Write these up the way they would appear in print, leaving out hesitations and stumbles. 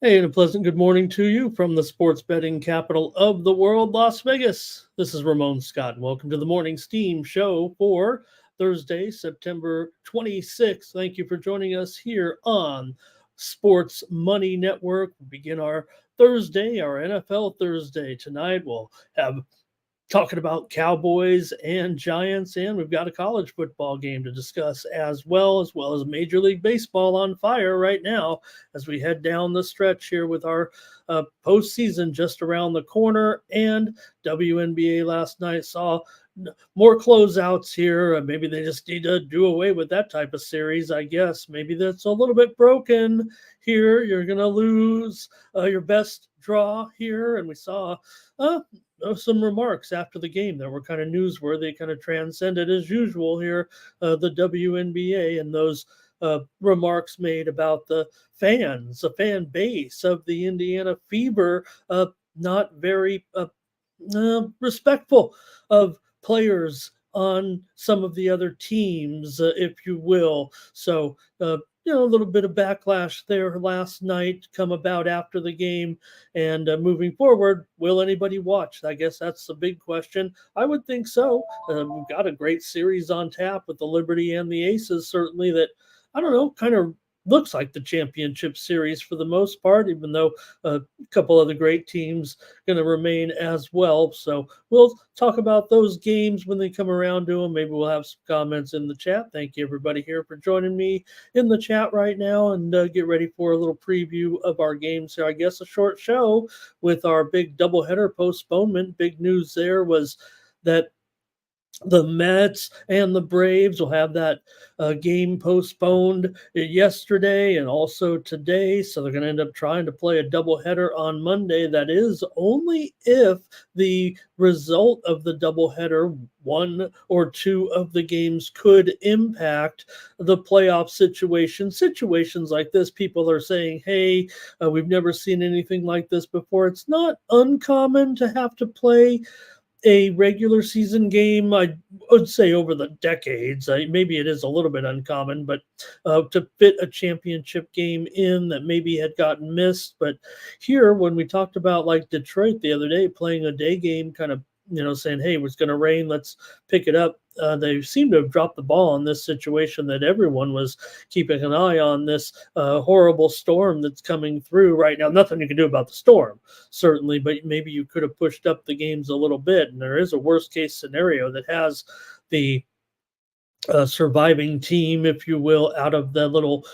Hey, and a pleasant good morning to you from the sports betting capital of the world, Las Vegas. This is Ramon Scott, and welcome to the Morning Steam Show for Thursday, September 26th. Thank you for joining us here on Sports Money Network. We begin our Thursday, our NFL Thursday. Tonight we'll have talking about Cowboys and Giants, and we've got a college football game to discuss as well as Major League Baseball on fire right now as we head down the stretch here with our postseason just around the corner. And WNBA last night saw more closeouts here. Maybe they just need to do away with that type of series, I guess. Maybe that's a little bit broken here. You're going to lose your best draw here. And we saw some remarks after the game that were kind of newsworthy, kind of transcended as usual here, the WNBA, and those remarks made about the fans, the fan base of the Indiana Fever, not very respectful of players on some of the other teams, if you will. So, a little bit of backlash there last night come about after the game. And moving forward, will anybody watch? I guess that's the big question. I would think so. We've got a great series on tap with the Liberty and the Aces, certainly, that, I don't know, kind of looks like the championship series for the most part, even though a couple of the great teams going to remain as well. So we'll talk about those games when they come around to them. Maybe we'll have some comments in the chat. Thank you, everybody, here for joining me in the chat right now, and get ready for a little preview of our games here. I guess a short show with our big doubleheader postponement. Big news there was that the Mets and the Braves will have that game postponed yesterday and also today. So they're going to end up trying to play a doubleheader on Monday. That is only if the result of the doubleheader, one or two of the games, could impact the playoff situation. Situations like this, people are saying, hey, we've never seen anything like this before. It's not uncommon to have to play a regular season game. I would say over the decades, maybe it is a little bit uncommon, but to fit a championship game in that maybe had gotten missed. But here, when we talked about like Detroit the other day playing a day game, kind of, saying, hey, it's going to rain, let's pick it up. They seem to have dropped the ball in this situation that everyone was keeping an eye on, this horrible storm that's coming through right now. Nothing you can do about the storm, certainly, but maybe you could have pushed up the games a little bit. And there is a worst case scenario that has the surviving team, if you will, out of the little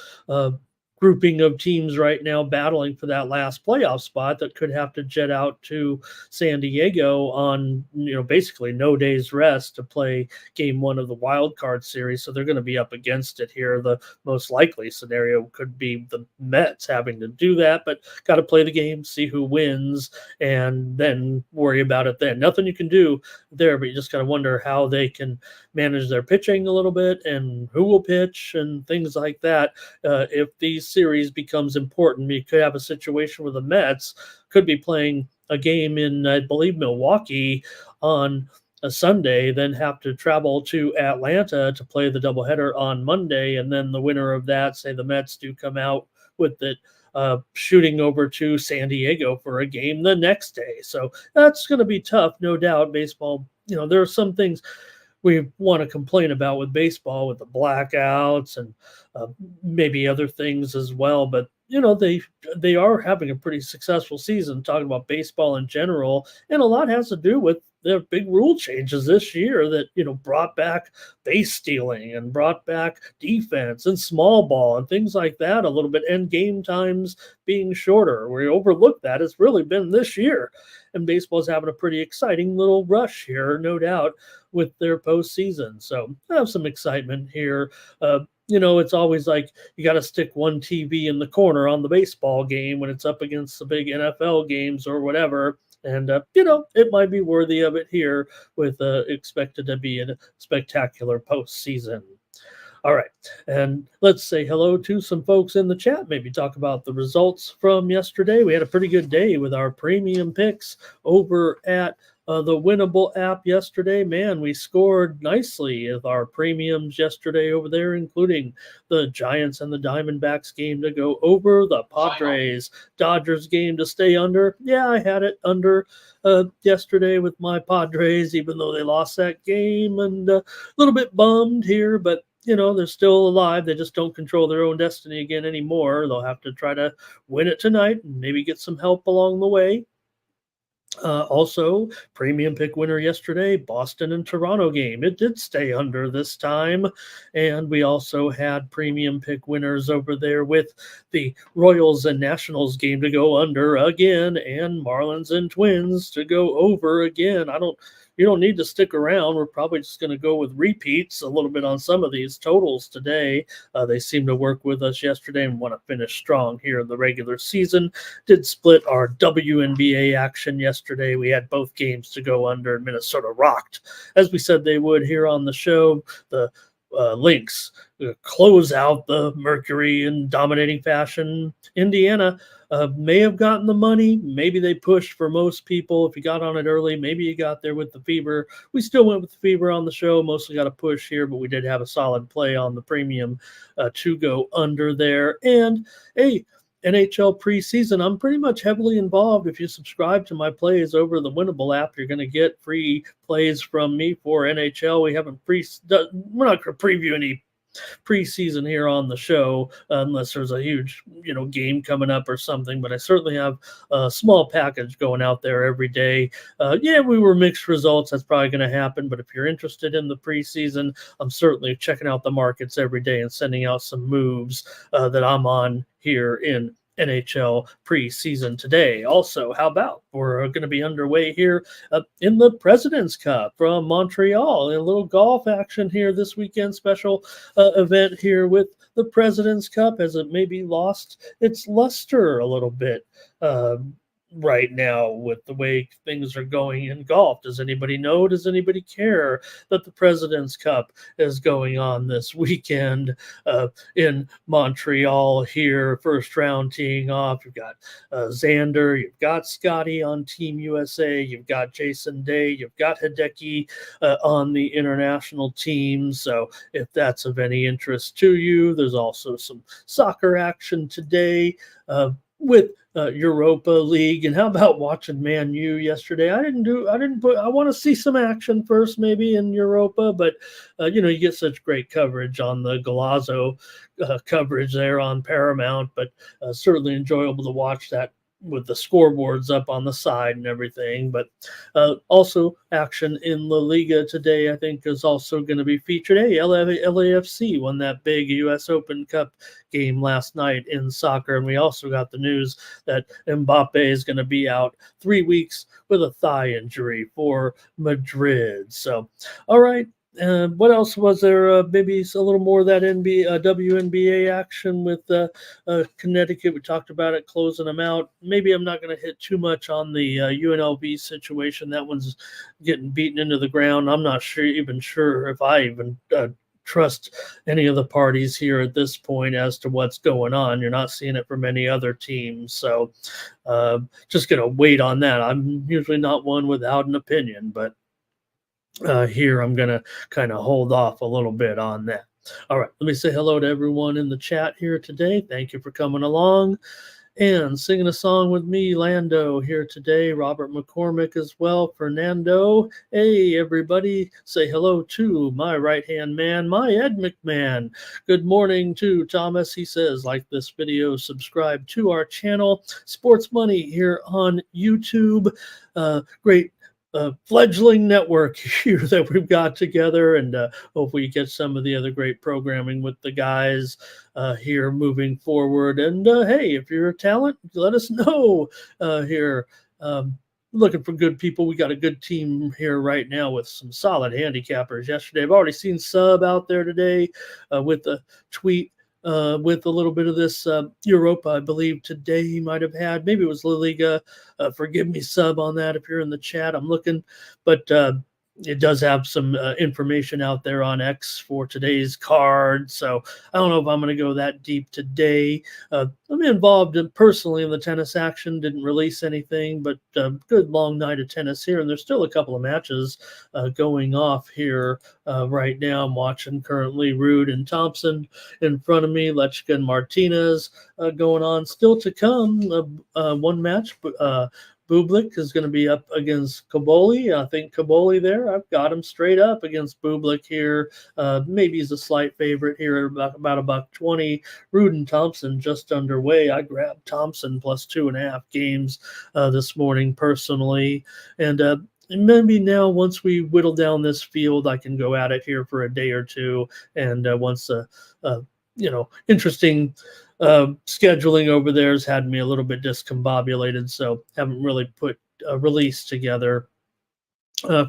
grouping of teams right now battling for that last playoff spot that could have to jet out to San Diego on, basically no day's rest to play game one of the wild card series. So they're going to be up against it here. The most likely scenario could be the Mets having to do that, but got to play the game, see who wins, and then worry about it then. Nothing you can do there, but you just got to wonder how they can manage their pitching a little bit and who will pitch and things like that. If these series becomes important, we could have a situation where the Mets could be playing a game in, I believe, Milwaukee on a Sunday, then have to travel to Atlanta to play the doubleheader on Monday, and then the winner of that, say the Mets do come out with it, shooting over to San Diego for a game the next day. So that's going to be tough, no doubt. Baseball, there are some things we want to complain about with baseball, with the blackouts and maybe other things as well. But they are having a pretty successful season, talking about baseball in general, and a lot has to do with the big rule changes this year that brought back base stealing and brought back defense and small ball and things like that a little bit, and game times being shorter. We overlooked that. It's really been this year, and baseball's having a pretty exciting little rush here, no doubt, with their postseason. So I have some excitement here. It's always like you got to stick one TV in the corner on the baseball game when it's up against the big NFL games or whatever. And, it might be worthy of it here with expected to be a spectacular postseason. All right. And let's say hello to some folks in the chat. Maybe talk about the results from yesterday. We had a pretty good day with our premium picks over at the Winnable app yesterday. Man, we scored nicely with our premiums yesterday over there, including the Giants and the Diamondbacks game to go over, the Padres Dodgers game to stay under. Yeah, I had it under yesterday with my Padres, even though they lost that game, and a little bit bummed here, but they're still alive. They just don't control their own destiny again anymore. They'll have to try to win it tonight and maybe get some help along the way. Also, premium pick winner yesterday, Boston and Toronto game. It did stay under this time. And we also had premium pick winners over there with the Royals and Nationals game to go under again, and Marlins and Twins to go over again. You don't need to stick around. We're probably just going to go with repeats a little bit on some of these totals today. They seem to work with us yesterday and want to finish strong here in the regular season. Did split our WNBA action yesterday. We had both games to go under, and Minnesota rocked, as we said they would here on the show. The Lynx close out the Mercury in dominating fashion. Indiana may have gotten the money. Maybe they pushed for most people. If you got on it early, maybe you got there with the fever. We still went with the fever on the show. Mostly got a push here, but we did have a solid play on the premium to go under there. And hey, NHL preseason, I'm pretty much heavily involved. If you subscribe to my plays over the Winnable app, you're going to get free plays from me for NHL. We're not going to preview any preseason here on the show unless there's a huge game coming up or something, but I certainly have a small package going out there every day. We were mixed results. That's probably going to happen, but if you're interested in the preseason, I'm certainly checking out the markets every day and sending out some moves that I'm on here in NHL preseason today. Also, how about we're going to be underway here in the President's Cup from Montreal. A little golf action here this weekend, special event here with the President's Cup as it maybe lost its luster a little bit right now with the way things are going in golf. Does anybody know? Does anybody care that the President's Cup is going on this weekend in Montreal here? First round teeing off. You've got Xander, you've got Scotty on Team USA, you've got Jason Day, you've got Hideki on the international team. So if that's of any interest to you, there's also some soccer action today with Europa League. And how about watching Man U yesterday? I want to see some action first, maybe in Europa, but you get such great coverage on the Galazzo coverage there on Paramount, but certainly enjoyable to watch that with the scoreboards up on the side and everything. But also action in La Liga today, I think, is also going to be featured. Hey, LAFC won that big U.S. Open Cup game last night in soccer. And we also got the news that Mbappe is going to be out 3 weeks with a thigh injury for Madrid. So, all right. What else was there? Maybe a little more of that WNBA action with Connecticut. We talked about it, closing them out. Maybe I'm not going to hit too much on the UNLV situation. That one's getting beaten into the ground. I'm not sure if I even trust any of the parties here at this point as to what's going on. You're not seeing it from any other teams. So just going to wait on that. I'm usually not one without an opinion, but here I'm going to kind of hold off a little bit on that. All right, let me say hello to everyone in the chat here today. Thank you for coming along. and singing a song with me, Lando, here today. Robert McCormick as well, Fernando. Hey, everybody, say hello to my right-hand man, my Ed McMahon. Good morning to Thomas. He says, like this video, subscribe to our channel, Sports Money, here on YouTube. Great fledgling network here that we've got together, and hopefully you get some of the other great programming with the guys here moving forward. And hey, if you're a talent, let us know here. Looking for good people. We got a good team here right now with some solid handicappers. Yesterday, I've already seen Sub out there today with a tweet with a little bit of this Europa, I believe today he might have had. Maybe it was La Liga. Forgive me, Sub, on that if you're in the chat. I'm looking, but it does have some information out there on X for today's card. So I don't know if I'm going to go that deep today. I'm involved personally in the tennis action. Didn't release anything, but good long night of tennis here. And there's still a couple of matches going off here right now. I'm watching currently Rude and Thompson in front of me. Lechka and Martinez going on. Still to come, one match. Bublik is going to be up against Kaboli. I think Kaboli there, I've got him straight up against Bublik here. Maybe he's a slight favorite here, about $1.20. Rudin Thompson just underway. I grabbed Thompson plus 2.5 games this morning personally. And maybe now, once we whittle down this field, I can go at it here for a day or two. And once interesting scheduling over there has had me a little bit discombobulated, so haven't really put a release together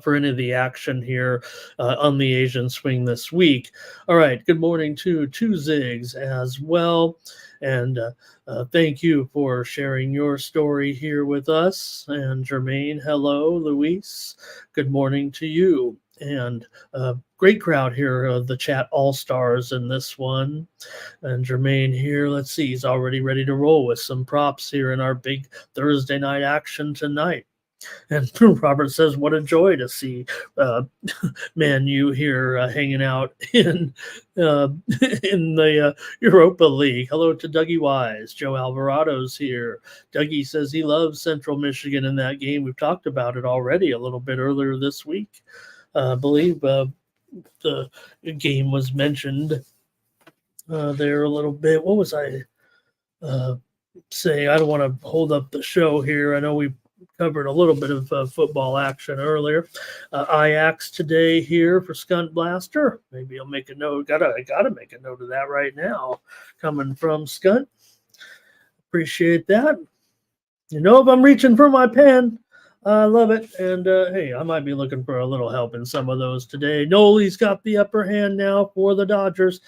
for any of the action here on the Asian swing this week. All right, good morning to Two Zigs as well, and thank you for sharing your story here with us. And Jermaine, hello. Luis, good morning to you. And great crowd here, the chat all-stars in this one. And Jermaine here, let's see, he's already ready to roll with some props here in our big Thursday night action tonight. And Robert says, what a joy to see Man U here hanging out in the Europa League. Hello to Dougie Wise. Joe Alvarado's here. Dougie says he loves Central Michigan in that game. We've talked about it already a little bit earlier this week. I believe the game was mentioned there a little bit. What was I saying? I don't want to hold up the show here. I know we covered a little bit of football action earlier. Ajax today here for Skunt Blaster. Maybe I'll make a note. I gotta make a note of that right now. Coming from Skunt. Appreciate that. You know, if I'm reaching for my pen, I love it. And hey, I might be looking for a little help in some of those today. Noli's got the upper hand now for the Dodgers.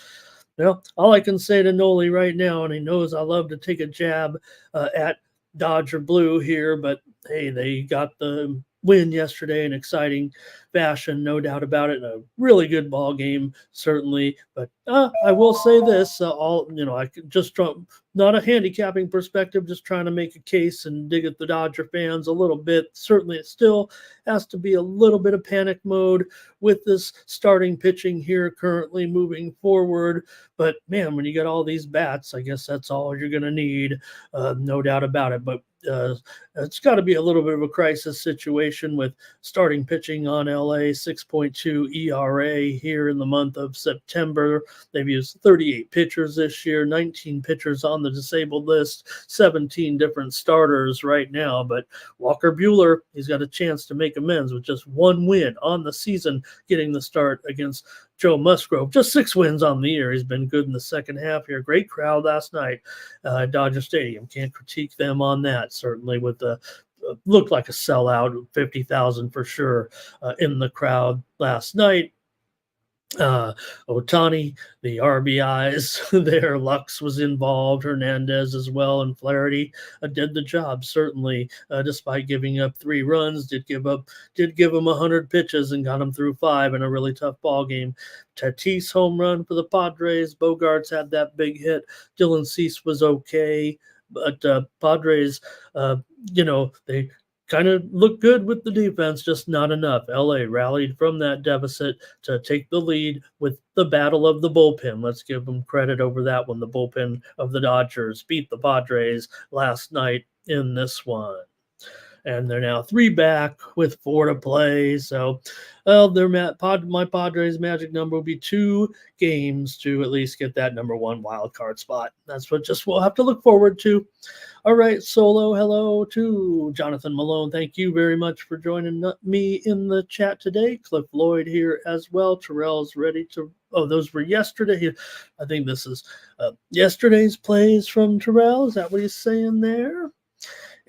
Well, all I can say to Noli right now, and he knows I love to take a jab at Dodger Blue here, but hey, they got the win yesterday in exciting fashion, no doubt about it. A really good ball game, certainly. But I will say this: I could just not a handicapping perspective, just trying to make a case and dig at the Dodger fans a little bit. Certainly, it still has to be a little bit of panic mode with this starting pitching here currently moving forward. But man, when you get all these bats, I guess that's all you're going to need, no doubt about it. But it's got to be a little bit of a crisis situation with starting pitching on LA, 6.2 ERA here in the month of September. They've used 38 pitchers this year, 19 pitchers on the disabled list, 17 different starters right now. But Walker Buehler, he's got a chance to make amends with just one win on the season, getting the start against Joe Musgrove. Just 6 wins on the year. He's been good in the second half here. Great crowd last night at Dodger Stadium. Can't critique them on that. Certainly with the looked like a sellout, 50,000 for sure in the crowd last night. Otani, the RBIs there, Lux was involved, Hernandez as well, and Flaherty did the job, certainly, despite giving up 3 runs, did give him 100 pitches and got him through 5 in a really tough ball game. Tatis home run for the Padres. Bogarts had that big hit. Dylan Cease was okay, but Padres, they kind of looked good with the defense, just not enough. LA rallied from that deficit to take the lead with the battle of the bullpen. Let's give them credit over that one. The bullpen of the Dodgers beat the Padres last night in this one. And they're now 3 back with 4 to play. So, well, my Padres' magic number will be 2 games to at least get that number 1 wild card spot. That's what just we'll have to look forward to. All right, Solo, hello to Jonathan Malone. Thank you very much for joining me in the chat today. Cliff Lloyd here as well. Terrell's ready to. Oh, those were yesterday. I think this is yesterday's plays from Terrell. Is that what he's saying there?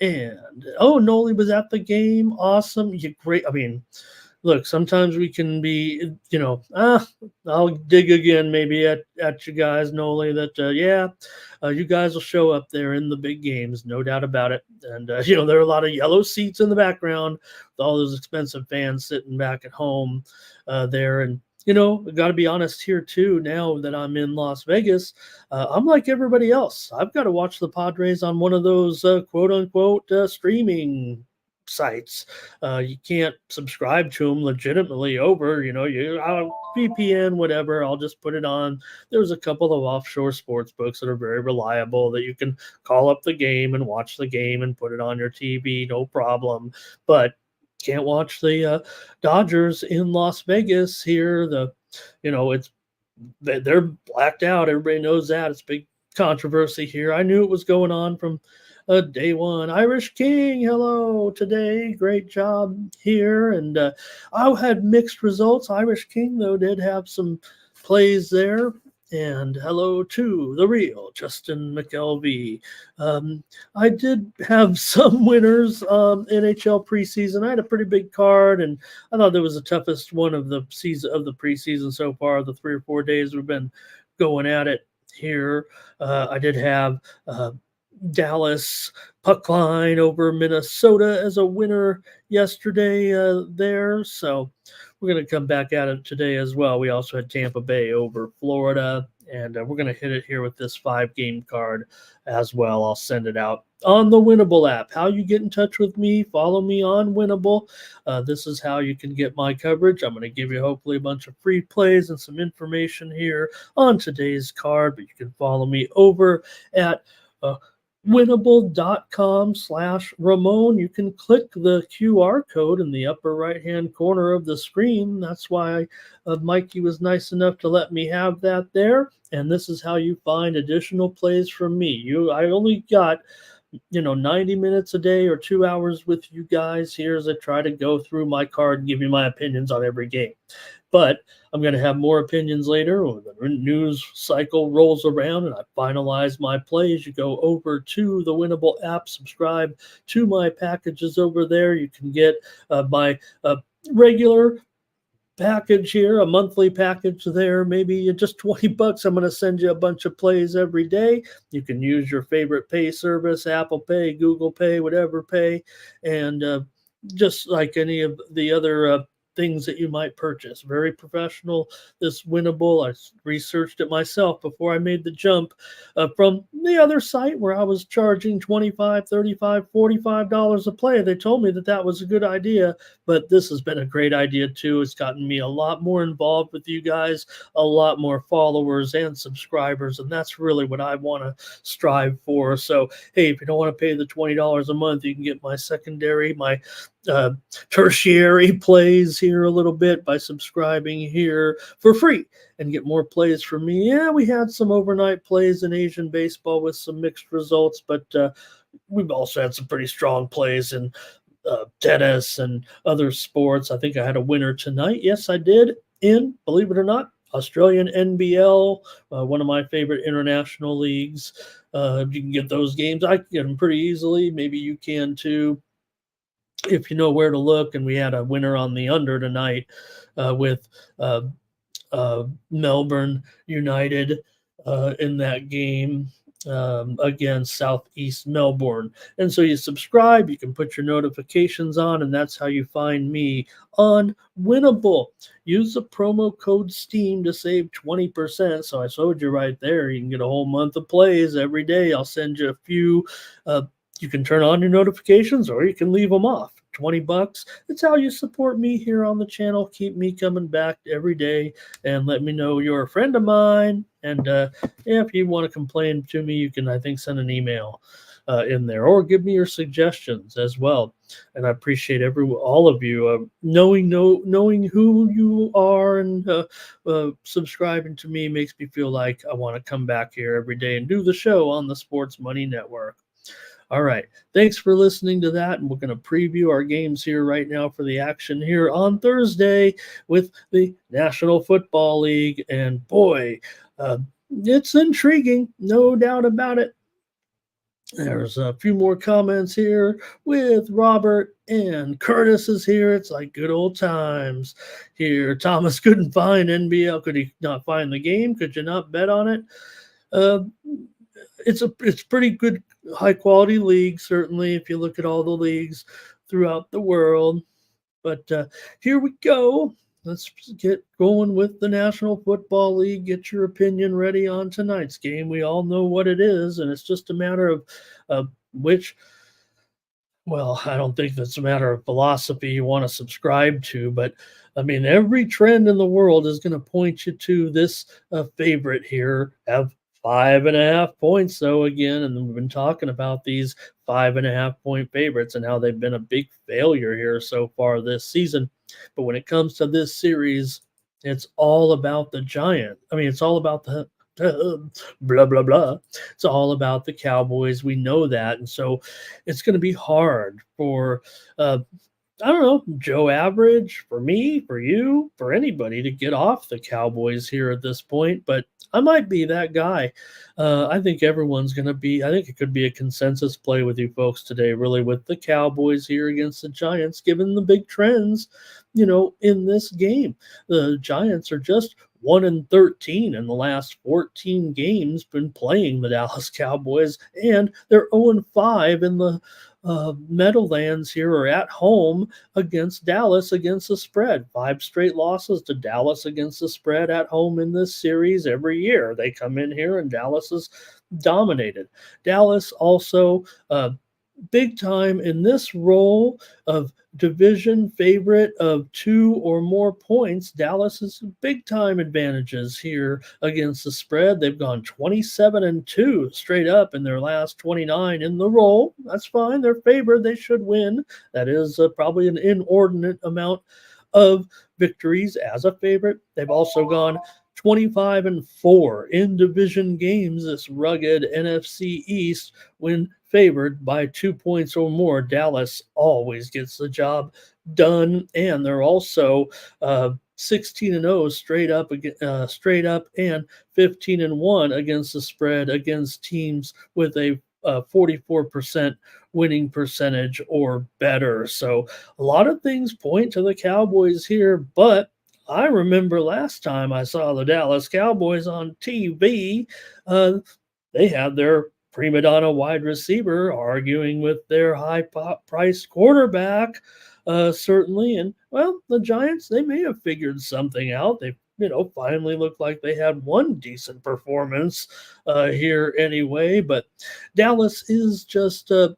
And Noli was at the game. Awesome. You great. I mean, look, sometimes we can be, I'll dig again maybe at you guys, Noli, that, you guys will show up there in the big games, no doubt about it. And, there are a lot of yellow seats in the background with all those expensive fans sitting back at home there. And, I got to be honest here too. Now that I'm in Las Vegas, I'm like everybody else. I've got to watch the Padres on one of those quote unquote streaming sites. You can't subscribe to them legitimately over, VPN, whatever. I'll just put it on. There's a couple of offshore sports books that are very reliable that you can call up the game and watch the game and put it on your TV, no problem. But can't watch the Dodgers in Las Vegas here. They're blacked out. Everybody knows that. It's a big controversy here. I knew it was going on from day one. Irish King, hello today. Great job here. And I had mixed results. Irish King, though, did have some plays there. And hello to the real Justin McElvey. I did have some winners NHL preseason. I had a pretty big card, and I thought that was the toughest one of the preseason so far. The 3 or 4 days we've been going at it here. I did have Dallas puck line over Minnesota as a winner yesterday there. So we're going to come back at it today as well. We also had Tampa Bay over Florida, and we're going to hit it here with this 5-game card as well. I'll send it out on the Winnable app. How you get in touch with me, follow me on Winnable. This is how you can get my coverage. I'm going to give you hopefully a bunch of free plays and some information here on today's card, but you can follow me over at winnable.com/Ramon. You can click the QR code in the upper right-hand corner of the screen. That's why Mikey was nice enough to let me have that there. And this is how you find additional plays from me. I only got 90 minutes a day or 2 hours with you guys here as I try to go through my card and give you my opinions on every game. But I'm going to have more opinions later when the news cycle rolls around and I finalize my plays. You go over to the Winnable app, subscribe to my packages over there. You can get my regular package here, a monthly package there, maybe just $20. I'm going to send you a bunch of plays every day. You can use your favorite pay service, Apple Pay, Google Pay, whatever pay, and just like any of the other things that you might purchase. Very professional, this Winnable. I researched it myself before I made the jump from the other site where I was charging $25, $35, $45 a play. They told me that was a good idea, but this has been a great idea too. It's gotten me a lot more involved with you guys, a lot more followers and subscribers, and that's really what I want to strive for. So, hey, if you don't want to pay the $20 a month, you can get my secondary, my tertiary plays here a little bit by subscribing here for free and get more plays from me. Yeah, we had some overnight plays in Asian baseball with some mixed results, but we've also had some pretty strong plays in tennis and other sports. I think I had a winner tonight. Yes, I did. In, believe it or not, Australian NBL, one of my favorite international leagues. You can get those games. I can get them pretty easily. Maybe you can too, if you know where to look. And we had a winner on the under tonight with Melbourne United in that game against Southeast Melbourne. And so you subscribe, you can put your notifications on, and that's how you find me on Winnable. Use the promo code STEAM to save 20%. So I showed you right there. You can get a whole month of plays every day. I'll send you a few You can turn on your notifications or you can leave them off. $20. It's how you support me here on the channel. Keep me coming back every day and let me know you're a friend of mine. And if you want to complain to me, you can, I think, send an email in there or give me your suggestions as well. And I appreciate all of you knowing who you are and subscribing to me makes me feel like I want to come back here every day and do the show on the Sports Money Network. All right. Thanks for listening to that. And we're going to preview our games here right now for the action here on Thursday with the National Football League. And boy, it's intriguing, no doubt about it. There's a few more comments here with Robert and Curtis is here. It's like good old times here. Thomas couldn't find NBL. Could he not find the game? Could you not bet on it? It's pretty good, high quality league, certainly, if you look at all the leagues throughout the world. But here we go. Let's get going with the National Football League. Get your opinion ready on tonight's game. We all know what it is, and it's just a matter of which. Well, I don't think that's a matter of philosophy you want to subscribe to, but I mean, every trend in the world is going to point you to this favorite here. Have 5.5 points, though, again, and we've been talking about these 5.5 point favorites and how they've been a big failure here so far this season. But when it comes to this series, it's all about the Giant. I mean, it's all about the blah blah blah. It's all about the Cowboys. We know that, and so it's going to be hard for I don't know, Joe Average, for me, for you, for anybody to get off the Cowboys here at this point. But I might be that guy. I think everyone's going to be, I think it could be a consensus play with you folks today, really, with the Cowboys here against the Giants, given the big trends, in this game. The Giants are just 1-13 in the last 14 games been playing the Dallas Cowboys, and they're 0-5 in the Meadowlands here or at home against Dallas against the spread. 5 straight losses to Dallas against the spread at home in this series every year. They come in here and Dallas is dominated. Dallas also big time in this role of division favorite of 2 or more points. Dallas is big time advantages here against the spread. They've gone 27-2 straight up in their last 29 in the role. That's fine. They're favored. They should win. That is probably an inordinate amount of victories as a favorite. They've also gone 25-4 in division games, this rugged NFC East, when favored by 2 points or more. Dallas always gets the job done, and they're also 16-0 straight up, and 15-1 against the spread against teams with a 44% winning percentage or better. So a lot of things point to the Cowboys here, but I remember last time I saw the Dallas Cowboys on TV, they had their prima donna wide receiver arguing with their high-priced quarterback, certainly. And, well, the Giants, they may have figured something out. They finally looked like they had one decent performance here anyway. But Dallas is just in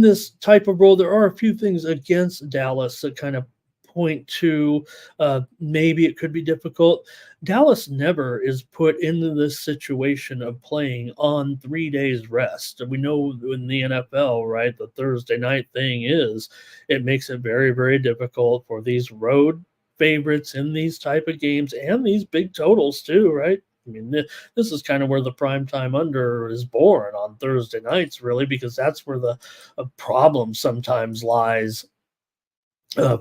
this type of role. There are a few things against Dallas that kind of point to maybe it could be difficult. Dallas never is put into this situation of playing on 3 days rest. We know in the NFL, right, the Thursday night thing it makes it very, very difficult for these road favorites in these type of games and these big totals too, right? I mean, this is kind of where the primetime under is born on Thursday nights, really, because that's where the problem sometimes lies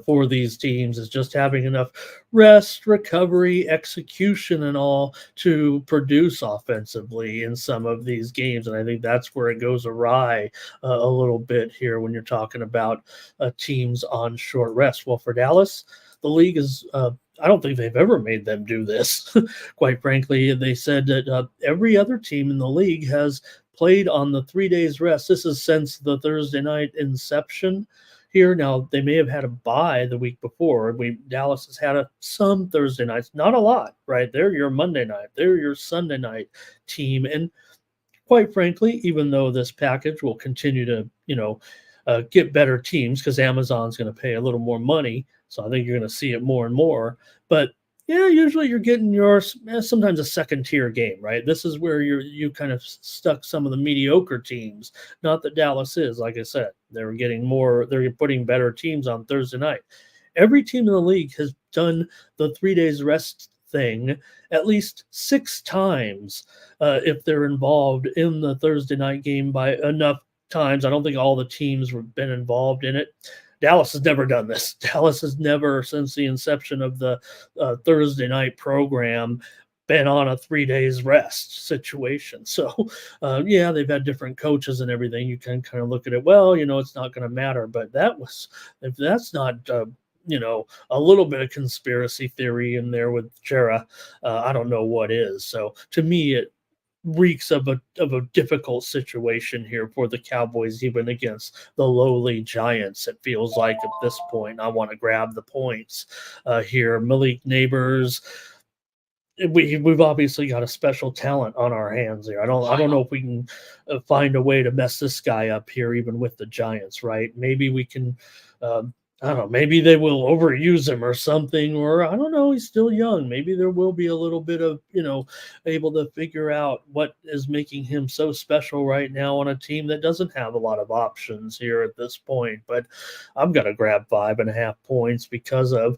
for these teams, is just having enough rest, recovery, execution, and all to produce offensively in some of these games. And I think that's where it goes awry a little bit here when you're talking about teams on short rest. Well, for Dallas, the league is I don't think they've ever made them do this. Quite frankly, they said that every other team in the league has played on the 3 days rest. This is since the Thursday night inception here. Now, they may have had a bye the week before. Dallas has had some Thursday nights, not a lot, right? They're your Monday night, they're your Sunday night team. And quite frankly, even though this package will continue to, get better teams because Amazon's going to pay a little more money. So I think you're going to see it more and more. But yeah, usually you're getting sometimes a second tier game, right? This is where you kind of stuck some of the mediocre teams. Not that Dallas is, like I said, they're putting better teams on Thursday night. Every team in the league has done the 3 days rest thing at least 6 times if they're involved in the Thursday night game by enough times. I don't think all the teams have been involved in it. Dallas has never done this. Dallas has never, since the inception of the Thursday night program, been on a 3 days rest situation. So, yeah, they've had different coaches and everything. You can kind of look at it, well, it's not going to matter. But if that's not, a little bit of conspiracy theory in there with Jera, I don't know what is. So to me, it reeks of a difficult situation here for the Cowboys, even against the lowly Giants. It feels like at this point, I want to grab the points here. Malik Neighbors, we've obviously got a special talent on our hands here. I don't know if we can find a way to mess this guy up here, even with the Giants, right? Maybe we can. I don't know, maybe they will overuse him or something, or I don't know, he's still young. Maybe there will be a little bit of, able to figure out what is making him so special right now on a team that doesn't have a lot of options here at this point. But I'm going to grab 5.5 points because of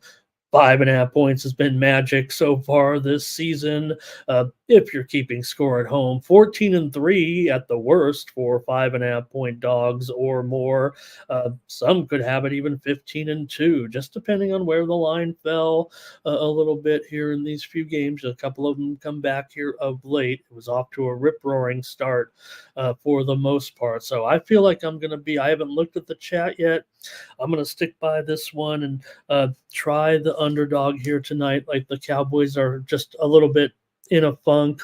5.5 points has been magic so far this season. If you're keeping score at home, 14-3 at the worst for 5.5 point dogs or more. Some could have it even 15-2, just depending on where the line fell a little bit here in these few games. A couple of them come back here of late. It was off to a rip-roaring start for the most part. So I feel like I haven't looked at the chat yet. I'm going to stick by this one and try the underdog here tonight. Like the Cowboys are just a little bit in a funk.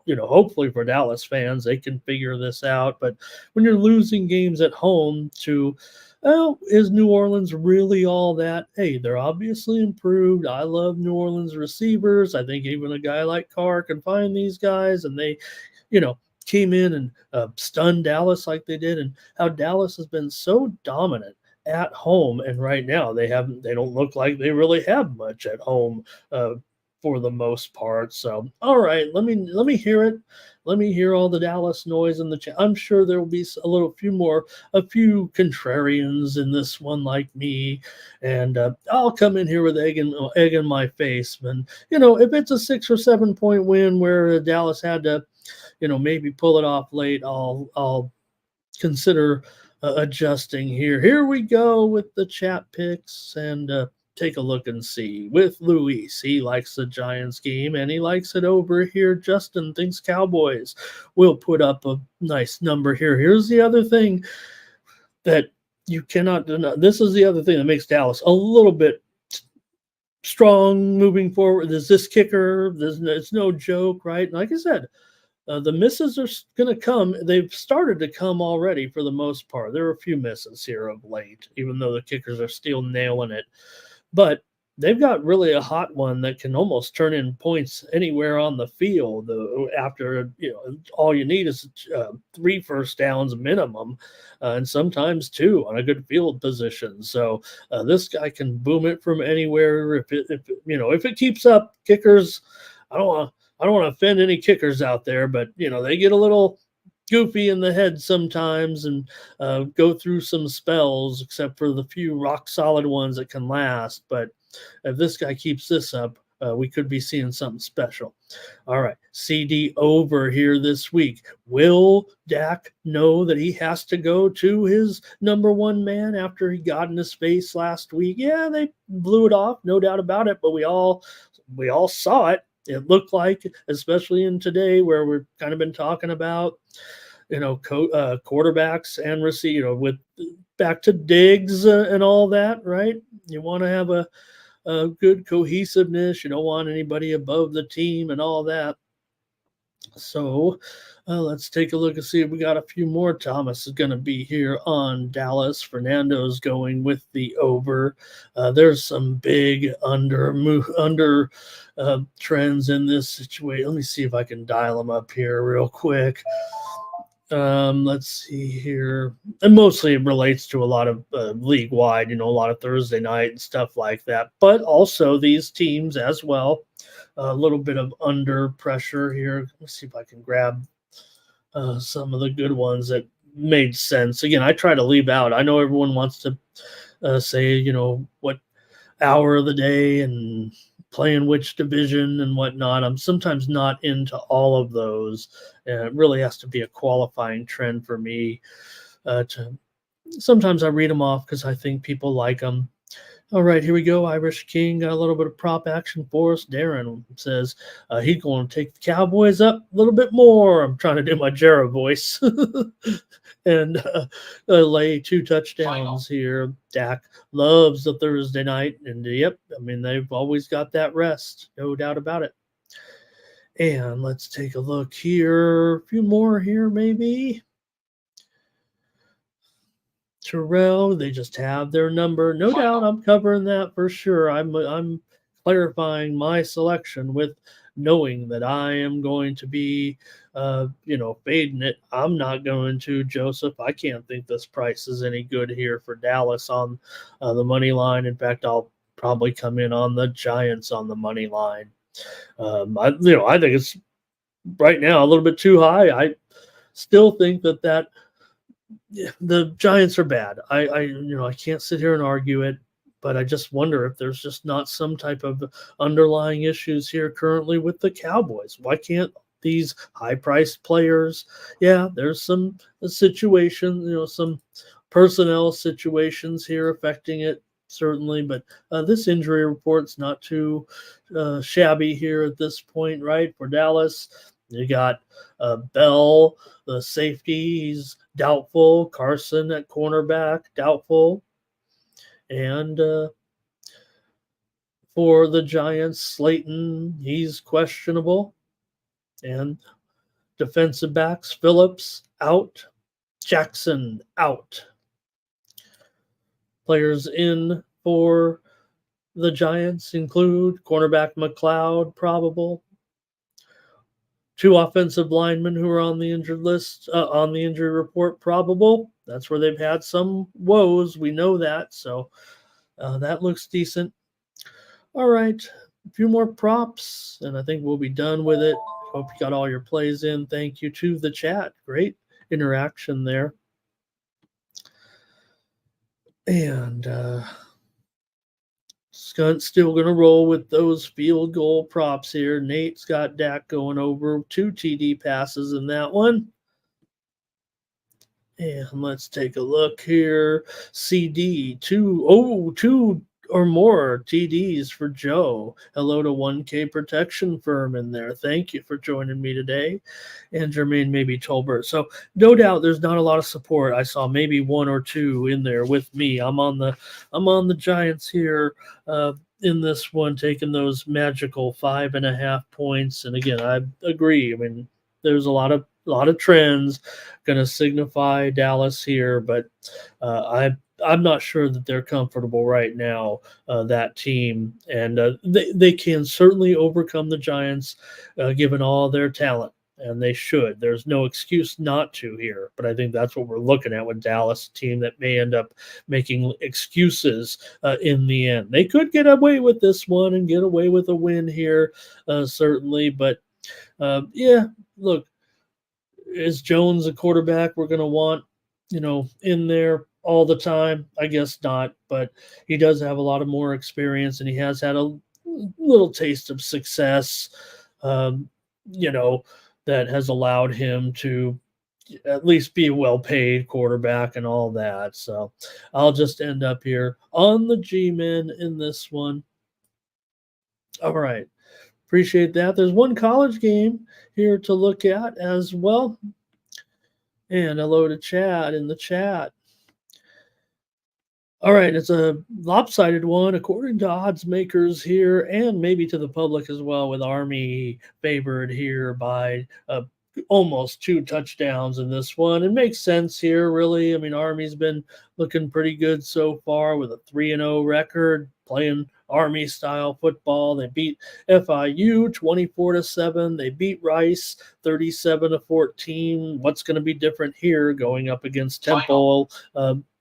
Hopefully for Dallas fans, they can figure this out. But when you're losing games at home is New Orleans really all that? Hey, they're obviously improved. I love New Orleans receivers. I think even a guy like Carr can find these guys, and they, came in and stunned Dallas like they did, and how Dallas has been so dominant at home, and right now they don't look like they really have much at home for the most part. So all right, let me hear it. Let me hear all the Dallas noise in the chat. I'm sure there will be a few contrarians in this one like me, and I'll come in here with egg in my face. And if it's a 6 or 7 point win where Dallas had to maybe pull it off late, I'll consider adjusting here. Here we go with the chat picks, and take a look and see. With Luis, he likes the Giants game, and he likes it over here. Justin thinks Cowboys will put up a nice number here. Here's the other thing that you cannot deny. This is the other thing that makes Dallas a little bit strong moving forward. There's this kicker. It's no joke, right? Like I said, the misses are going to come. They've started to come already for the most part. There are a few misses here of late, even though the kickers are still nailing it. But they've got really a hot one that can almost turn in points anywhere on the field. After, all you need is 3 first downs minimum, and sometimes 2 on a good field position. So this guy can boom it from anywhere. If it keeps up, kickers, I don't want to offend any kickers out there, but they get a little goofy in the head sometimes and go through some spells, except for the few rock solid ones that can last. But if this guy keeps this up, we could be seeing something special. All right, CD over here this week. Will Dak know that he has to go to his number one man after he got in his face last week? Yeah, they blew it off, no doubt about it, but we all saw it. It looked like, especially in today where we've kind of been talking about, quarterbacks and receiver, with back to Diggs and all that, right? You want to have a good cohesiveness. You don't want anybody above the team and all that. So let's take a look and see if we got a few more. Thomas is going to be here on Dallas. Fernando's going with the over. There's some big under trends in this situation. Let me see if I can dial them up here real quick. Let's see here. And mostly it relates to a lot of league wide, a lot of Thursday night and stuff like that. But also these teams as well. A little bit of under pressure here. Let's see if I can grab some of the good ones that made sense. Again, I try to leave out. I know everyone wants to say, what hour of the day and playing which division and whatnot. I'm sometimes not into all of those. It really has to be a qualifying trend for me. To sometimes I read them off because I think people like them. All right, here we go. Irish King got a little bit of prop action for us. Darren says he's going to take the Cowboys up a little bit more. I'm trying to do my Jarrah voice. And lay 2 touchdowns here. Dak loves the Thursday night. And yep, I mean, they've always got that rest. No doubt about it. And let's take a look here. A few more here, maybe. Terrell, they just have their number. No doubt I'm covering that for sure. I'm clarifying my selection with knowing that I am going to be fading it. I'm not going to, Joseph. I can't think this price is any good here for Dallas on the money line. In fact, I'll probably come in on the Giants on the money line. I think it's right now a little bit too high. I still think that the Giants are bad. I can't sit here and argue it, but I just wonder if there's just not some type of underlying issues here currently with the Cowboys. Why can't these high-priced players? Yeah, there's some situations, some personnel situations here affecting it certainly, but this injury report's not too shabby here at this point, right? For Dallas, you got Bell, the safety, he's doubtful. Carson at cornerback, doubtful. And for the Giants, Slayton, he's questionable. And defensive backs, Phillips out, Jackson out. Players in for the Giants include cornerback McLeod, probable. 2 offensive linemen who are on the injured list, on the injury report, probable. That's where they've had some woes. We know that. So that looks decent. All right. A few more props, and I think we'll be done with it. Hope you got all your plays in. Thank you to the chat. Great interaction there. And still going to roll with those field goal props here. Nate's got Dak going over 2 TD passes in that one. And let's take a look here. CD, 2 or more TDs for Joe. Hello to 1K Protection Firm in there. Thank you for joining me today. And Jermaine maybe Tolbert. So no doubt there's not a lot of support. I saw maybe 1 or 2 in there with me. I'm on the Giants here in this one, taking those magical 5.5 points. And again, I agree. I mean, there's a lot of trends going to signify Dallas here, but I'm not sure that they're comfortable right now, that team. And they can certainly overcome the Giants given all their talent, and they should. There's no excuse not to here, but I think that's what we're looking at with Dallas, a team that may end up making excuses in the end. They could get away with this one and get away with a win here, certainly, but look, is Jones a quarterback we're going to want, in there all the time? I guess not, but he does have a lot of more experience, and he has had a little taste of success, that has allowed him to at least be a well-paid quarterback and all that. So I'll just end up here on the G-Men in this one. All right. Appreciate that. There's one college game here to look at as well. And hello to Chad in the chat. All right, it's a lopsided one according to odds makers here, and maybe to the public as well, with Army favored here by a almost 2 touchdowns in this one. It makes sense here, really. I mean, Army's been looking pretty good so far with a 3-0 record, playing Army style football. They beat FIU 24-7. They beat Rice 37-14. What's going to be different here going up against Temple?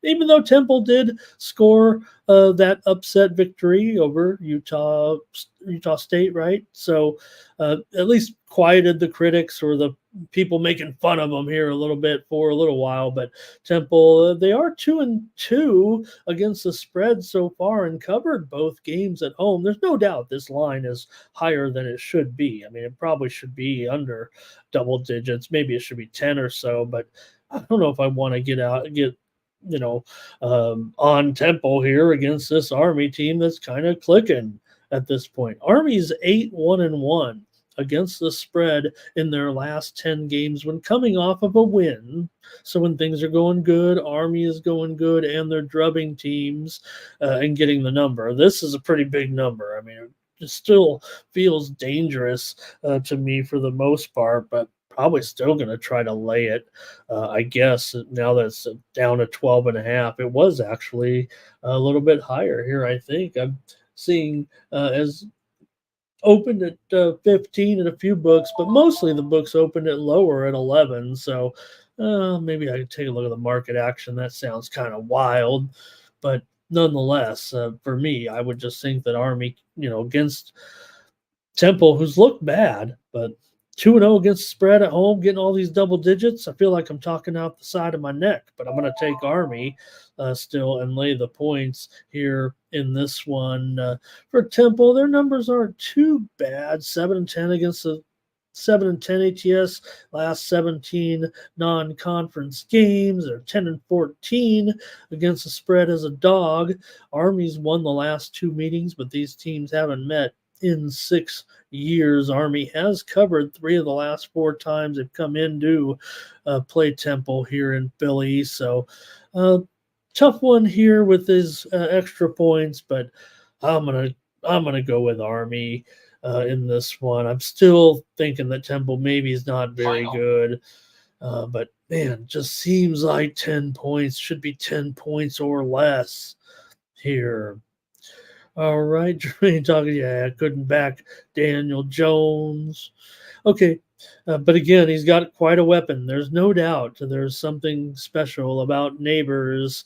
Even though Temple did score that upset victory over Utah State, right? So at least quieted the critics or the people making fun of them here a little bit for a little while. But Temple, they are 2-2 against the spread so far and covered both games at home. There's no doubt this line is higher than it should be. I mean, it probably should be under double digits. Maybe it should be 10 or so, but I don't know if I want to get on Temple here against this Army team that's kind of clicking at this point. Army's 8-1-1 against the spread in their last 10 games when coming off of a win. So when things are going good, Army is going good, and they're drubbing teams and getting the number. This is a pretty big number. I mean, it still feels dangerous to me for the most part, but probably still going to try to lay it. I guess now that it's down to 12.5, it was actually a little bit higher here. I think I'm seeing as opened at 15 in a few books, but mostly the books opened at lower at 11. So maybe I could take a look at the market action. That sounds kind of wild, but nonetheless, for me, I would just think that Army, against Temple, who's looked bad, but 2-0 against the spread at home, getting all these double digits. I feel like I'm talking out the side of my neck, but I'm going to take Army still and lay the points here in this one. For Temple, their numbers aren't too bad. 7-10 against the 7-10 ATS last 17 non-conference games. They're 10-14 against the spread as a dog. Army's won the last 2 meetings, but these teams haven't met in 6 years. Army has covered 3 of the last 4 times they've come in to play Temple here in Philly. So tough one here with his extra points, but I'm gonna go with Army in this one. I'm still thinking that Temple maybe is not very good, but man, just seems like 10 points should be 10 points or less here. All right, Jermaine talking. Yeah, couldn't back Daniel Jones. Okay, but again, he's got quite a weapon. There's no doubt. There's something special about Neighbors,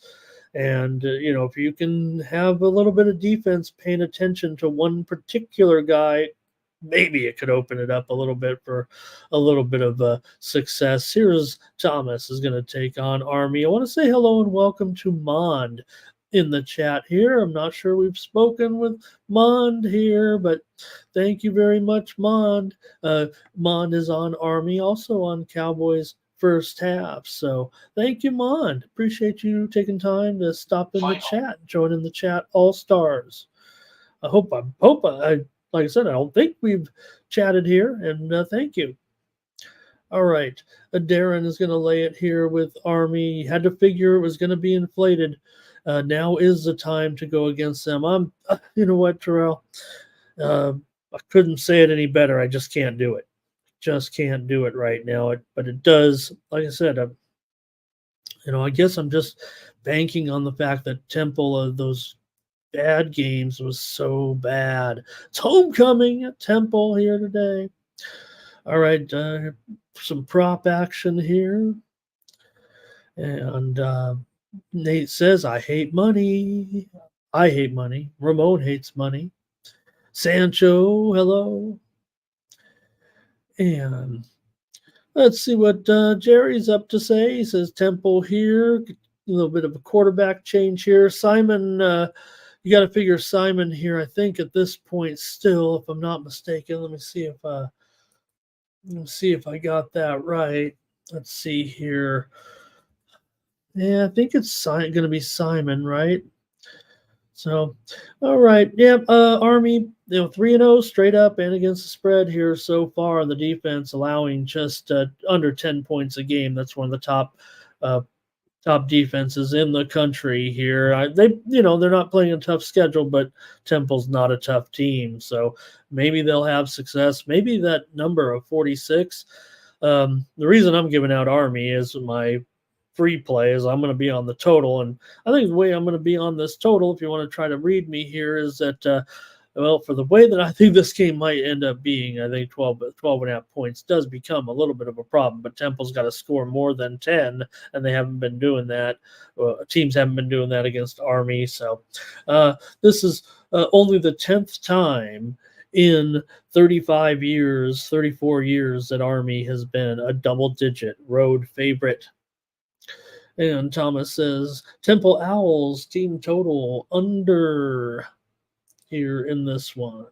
and if you can have a little bit of defense paying attention to one particular guy, maybe it could open it up a little bit for a little bit of success. Here's Thomas is going to take on Army. I want to say hello and welcome to Mond in the chat here. I'm not sure we've spoken with Mond here, but thank you very much, Mond. Mond is on Army, also on Cowboys first half. So thank you, Mond. Appreciate you taking time to stop in the chat, joining the chat, all stars. I hope I like I said, I don't think we've chatted here, and thank you. All right, Darren is going to lay it here with Army. He had to figure it was going to be inflated. Now is the time to go against them. You know what, Terrell? I couldn't say it any better. I just can't do it. Just can't do it right now. But it does, like I said, I guess I'm just banking on the fact that Temple of those bad games was so bad. It's homecoming at Temple here today. All right, some prop action here. And Nate says, I hate money. I hate money. Ramon hates money. Sancho, hello. And let's see what Jerry's up to say. He says Temple here. A little bit of a quarterback change here. Simon, you got to figure Simon here, I think, at this point still, if I'm not mistaken. Let me see if I got that right. Let's see here. Yeah, I think it's going to be Simon, right? So, all right. Yeah, Army, 3-0 straight up and against the spread here so far. The defense allowing just under 10 points a game. That's one of the top defenses in the country here. They're not playing a tough schedule, but Temple's not a tough team. So maybe they'll have success. Maybe that number of 46 The reason I'm giving out Army is my free play is I'm going to be on the total. And I think the way I'm going to be on this total, if you want to try to read me here, is that, well, for the way that I think this game might end up being, I think 12 and a half points does become a little bit of a problem. But Temple's got to score more than 10, and they haven't been doing that. Teams haven't been doing that against Army. So this is only the 10th time in 34 years that Army has been a double-digit road favorite. And Thomas says, Temple Owls team total under here in this one.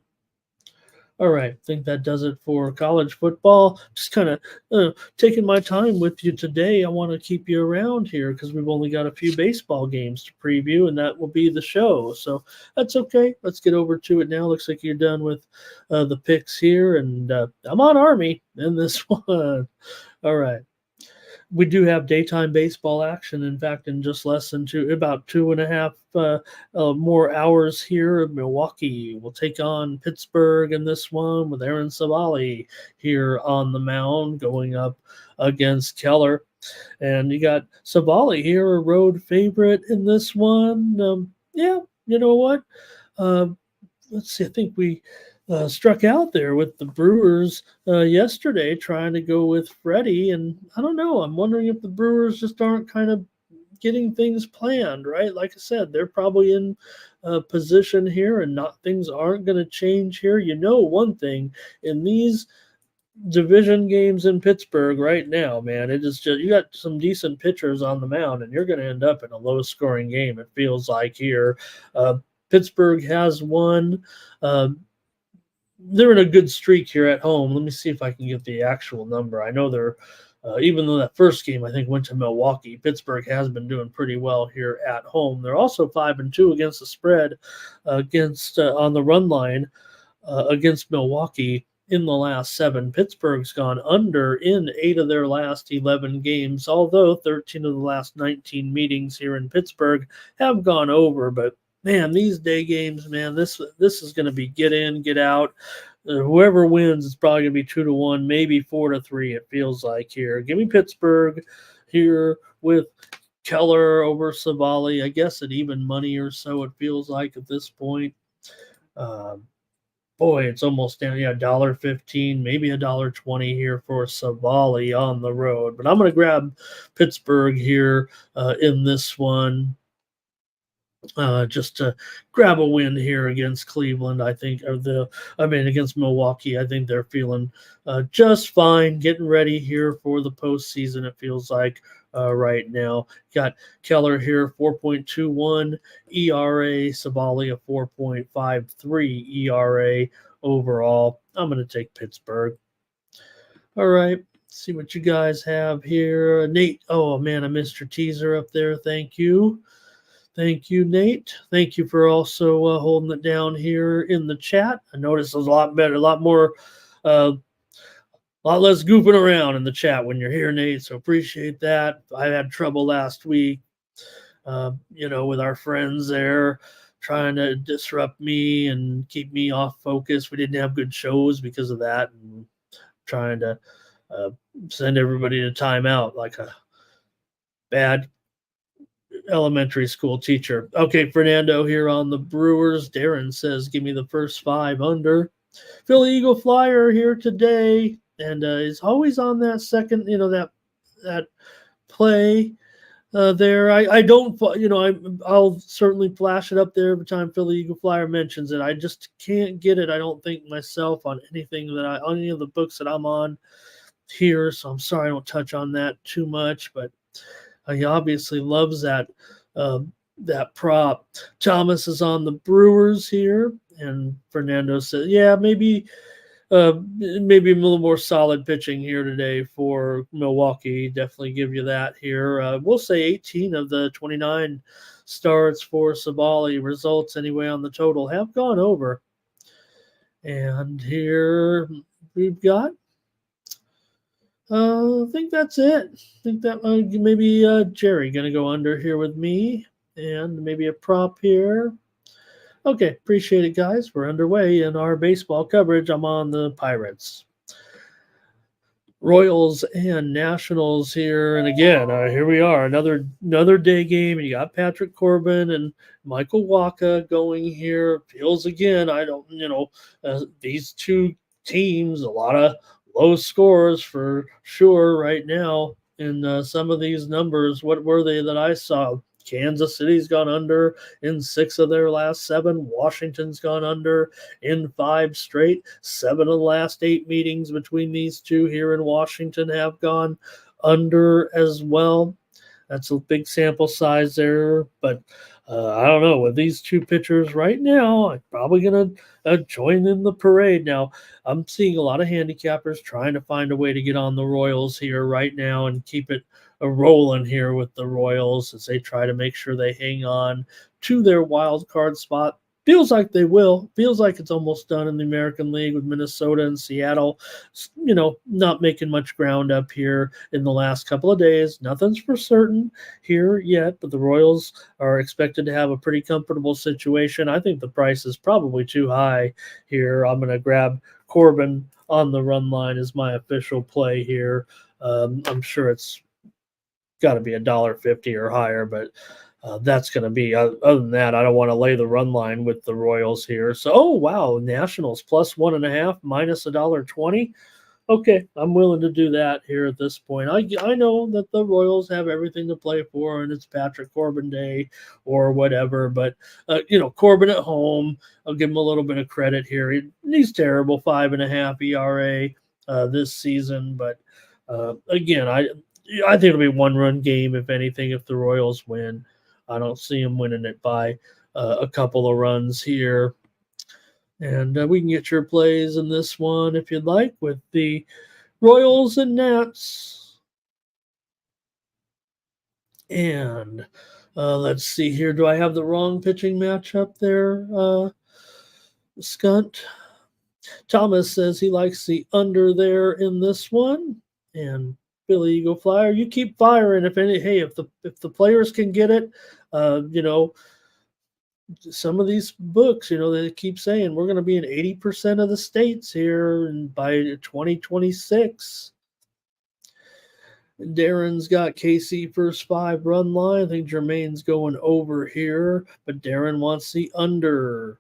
All right, I think that does it for college football. Just kind of taking my time with you today. I want to keep you around here because we've only got a few baseball games to preview, and that will be the show. So that's okay. Let's get over to it now. Looks like you're done with the picks here, and I'm on Army in this one. All right. We do have daytime baseball action. In fact, in just less than about 2.5 more hours here, Milwaukee will take on Pittsburgh in this one with Aaron Savali here on the mound going up against Keller. And you got Savali here, a road favorite in this one. Yeah, you know what? Let's see. I think we struck out there with the Brewers yesterday trying to go with Freddie. And I don't know. I'm wondering if the Brewers just aren't kind of getting things planned, right? Like I said, they're probably in position here and things aren't going to change here. You know, one thing in these division games in Pittsburgh right now, man, it is just, you got some decent pitchers on the mound and you're going to end up in a low scoring game. It feels like here. Pittsburgh has won. They're in a good streak here at home. Let me see if I can get the actual number. I know they're, even though that first game I think went to Milwaukee, Pittsburgh has been doing pretty well here at home. They're also 5-2 against the spread, against on the run line against Milwaukee in the last 7. Pittsburgh's gone under in 8 of their last 11 games, although 13 of the last 19 meetings here in Pittsburgh have gone over. But man, these day games, man, this is going to be get in, get out. Whoever wins, it's probably going to be 2-1, maybe 4-3. It feels like here. Give me Pittsburgh here with Keller over Savali. I guess at even money or so. It feels like at this point. Boy, it's almost down. Yeah, $1.15, maybe $1.20 here for Savali on the road. But I'm going to grab Pittsburgh here in this one. Just to grab a win here against Cleveland, I think, against Milwaukee. I think they're feeling just fine, getting ready here for the postseason. It feels like right now. Got Keller here, 4.21 ERA, Savali a 4.53 ERA overall. I'm going to take Pittsburgh. All right. See what you guys have here. Nate, oh man, I missed your teaser up there. Thank you. Thank you, Nate. Thank you for also holding it down here in the chat. I noticed it was a lot better, a lot more, a lot less goofing around in the chat when you're here, Nate. So appreciate that. I had trouble last week, with our friends there trying to disrupt me and keep me off focus. We didn't have good shows because of that, and trying to send everybody to timeout like a bad elementary school teacher. Okay, Fernando here on the Brewers. Darren says, give me the first 5 under. Philly Eagle Flyer here today, and is always on that second, that play there. I don't, I'll certainly flash it up there every time Philly Eagle Flyer mentions it. I just can't get it, I don't think, myself on anything on any of the books that I'm on here, so I'm sorry I don't touch on that too much, but he obviously loves that prop. Thomas is on the Brewers here, and Fernando says, yeah, maybe a little more solid pitching here today for Milwaukee. Definitely give you that here. We'll say 18 of the 29 starts for Savali. Results anyway on the total have gone over. And here we've got, I think that's it. I think that maybe Jerry going to go under here with me, and maybe a prop here. Okay, appreciate it, guys. We're underway in our baseball coverage. I'm on the Pirates. Royals and Nationals here, and again, here we are, another day game. You got Patrick Corbin and Michael Waka going here. Feels again, I don't, these two teams, a lot of low scores for sure right now. In some of these numbers, what were they that I saw? Kansas City's gone under in 6 of their last 7. Washington's gone under in 5 straight. 7 of the last 8 meetings between these two here in Washington have gone under as well. That's a big sample size there, but I don't know. With these two pitchers right now, I'm probably going to join in the parade. Now, I'm seeing a lot of handicappers trying to find a way to get on the Royals here right now and keep it rolling here with the Royals as they try to make sure they hang on to their wild card spot. Feels like they will. Feels like it's almost done in the American League with Minnesota and Seattle, not making much ground up here in the last couple of days. Nothing's for certain here yet, but the Royals are expected to have a pretty comfortable situation. I think the price is probably too high here. I'm going to grab Corbin on the run line as my official play here. I'm sure it's got to be $1.50 or higher, but that's going to be other than that. I don't want to lay the run line with the Royals here. So, oh wow, Nationals plus 1.5 minus $1.20. Okay, I'm willing to do that here at this point. I know that the Royals have everything to play for, and it's Patrick Corbin Day or whatever. But Corbin at home, I'll give him a little bit of credit here. He's terrible, 5.5 ERA this season, but again, I think it'll be 1-run game if anything. If the Royals win, I don't see them winning it by a couple of runs here. And we can get your plays in this one if you'd like with the Royals and Nats. And let's see here. Do I have the wrong pitching matchup there, Skunt? Thomas says he likes the under there in this one. And Billy Eagle Flyer, you keep firing. If the players can get it, some of these books, they keep saying we're going to be in 80% of the states here and by 2026. Darren's got KC first 5 run line. I think Jermaine's going over here, but Darren wants the under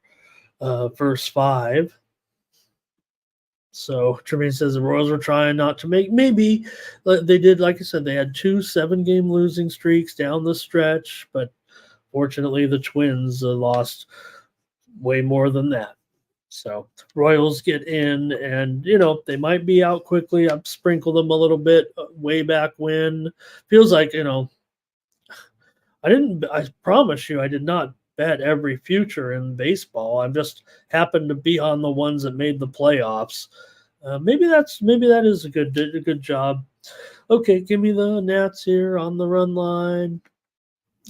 first 5. So Tremaine says the Royals were trying not to make. Maybe they did, like I said, they had 2 7-game losing streaks down the stretch, but fortunately the Twins lost way more than that. So Royals get in, and they might be out quickly. I've sprinkled them a little bit way back when. Feels like I promise you I did not bet every future in baseball. I just happened to be on the ones that made the playoffs. Maybe that is a good job. Okay, give me the Nats here on the run line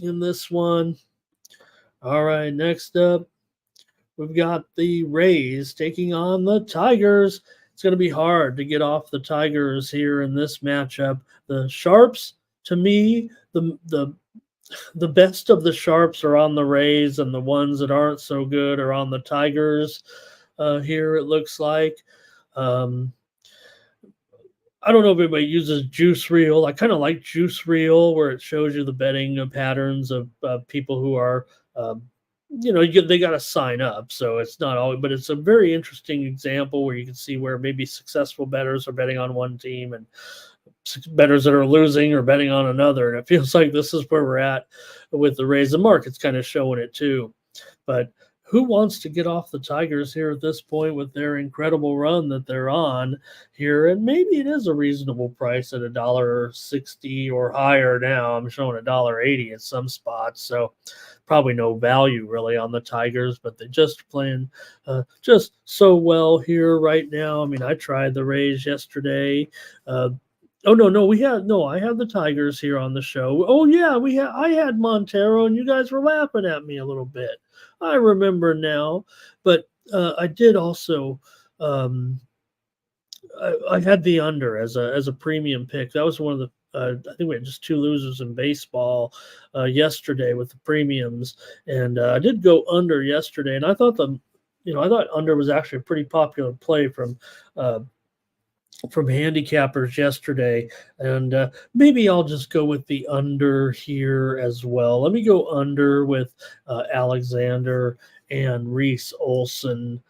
in this one. All right, next up, we've got the Rays taking on the Tigers. It's going to be hard to get off the Tigers here in this matchup. The Sharps, to me, the best of the Sharps are on the Rays, and the ones that aren't so good are on the Tigers. Here it looks like. I don't know if anybody uses Juice Reel. I kind of like Juice Reel, where it shows you the betting patterns of people who are, they got to sign up. So it's not always, but it's a very interesting example where you can see where maybe successful bettors are betting on one team and bettors that are losing or betting on another. And it feels like this is where we're at with the Rays. The market's kind of showing it too. But who wants to get off the Tigers here at this point with their incredible run that they're on here? And maybe it is a reasonable price at $1.60 or higher now. I'm showing $1.80 at some spots. So probably no value really on the Tigers, but they're just playing just so well here right now. I mean, I tried the Rays yesterday. I have the Tigers here on the show. Oh yeah, I had Montero, and you guys were laughing at me a little bit. I remember now, but I did also. I had the under as a premium pick. That was one of the. I think we had just 2 losers in baseball yesterday with the premiums, and I did go under yesterday. And I thought under was actually a pretty popular play from from handicappers yesterday, and maybe I'll just go with the under here as well. Let me go under with Alexander and Reese Olson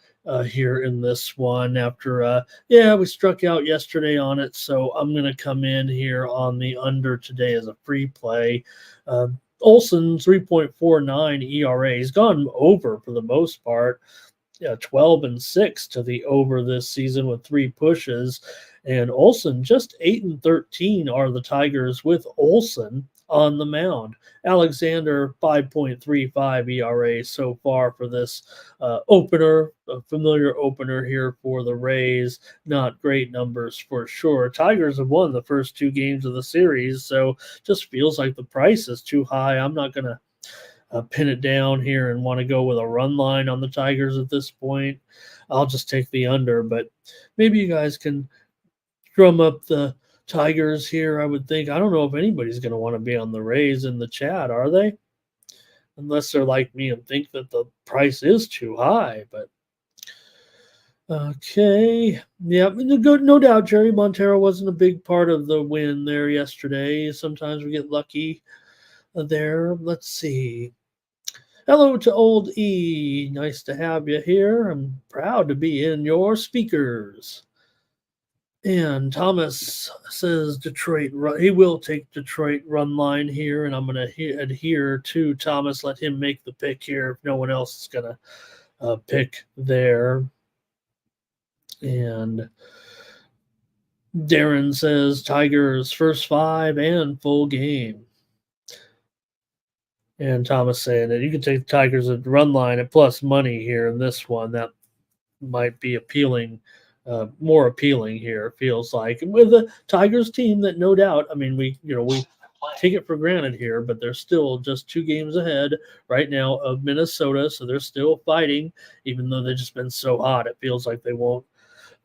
here in this one. After we struck out yesterday on it, so I'm going to come in here on the under today as a free play. Olson 3.49 ERA. He's gone over for the most part. 12-6 to the over this season with 3 pushes. And Olson, just 8-13 are the Tigers with Olson on the mound. Alexander, 5.35 ERA so far for this opener, a familiar opener here for the Rays. Not great numbers for sure. Tigers have won the first 2 games of the series, so just feels like the price is too high. I'm not going to pin it down here and want to go with a run line on the Tigers at this point. I'll just take the under, but maybe you guys can drum up the Tigers here, I would think. I don't know if anybody's going to want to be on the Rays in the chat, are they? Unless they're like me and think that the price is too high, but okay. Yeah, no doubt Jerry Montero wasn't a big part of the win there yesterday. Sometimes we get lucky there. Let's see. Hello to Old E. Nice to have you here. I'm proud to be in your speakers. And Thomas says Detroit. He will take Detroit run line here, and I'm going to adhere to Thomas. Let him make the pick here if no one else is going to pick there. And Darren says Tigers first 5 and full game. And Thomas saying that you can take the Tigers at run line at plus money here in this one. That might be appealing, more appealing here, it feels like. And with the Tigers team that no doubt, I mean, we take it for granted here, but they're still just 2 games ahead right now of Minnesota. So they're still fighting, even though they've just been so hot. It feels like they won't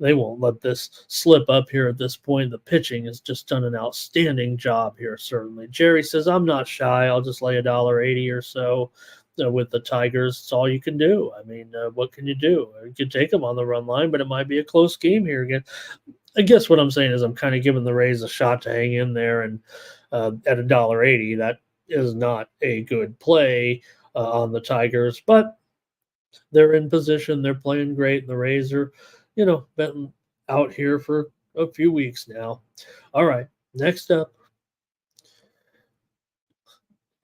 let this slip up here at this point. The pitching has just done an outstanding job here, certainly. Jerry says, I'm not shy. I'll just lay $1.80 or so with the Tigers. It's all you can do. I mean, what can you do? You can take them on the run line, but it might be a close game here again. I guess what I'm saying is I'm kind of giving the Rays a shot to hang in there, and at $1.80, that is not a good play on the Tigers, but they're in position. They're playing great, and the Rays are been out here for a few weeks now. All right, next up,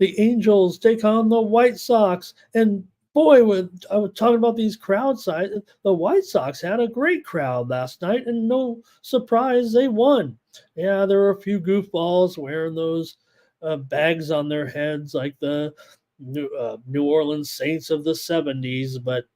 the Angels take on the White Sox. And boy, when I was talking about these crowd size, the White Sox had a great crowd last night, and no surprise, they won. Yeah, there were a few goofballs wearing those bags on their heads like the New Orleans Saints of the 70s, but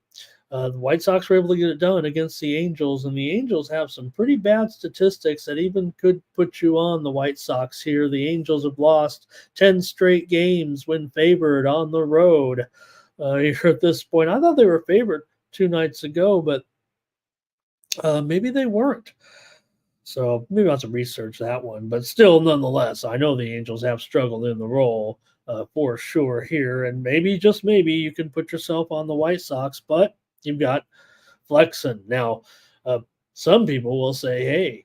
the White Sox were able to get it done against the Angels, and the Angels have some pretty bad statistics that even could put you on the White Sox here. The Angels have lost 10 straight games when favored on the road. Here at this point, I thought they were favored 2 nights ago, but maybe they weren't. So maybe I'll have to research that one. But still, nonetheless, I know the Angels have struggled in the role for sure here, and maybe, just maybe, you can put yourself on the White Sox, but you've got Flexen. Now, some people will say, hey,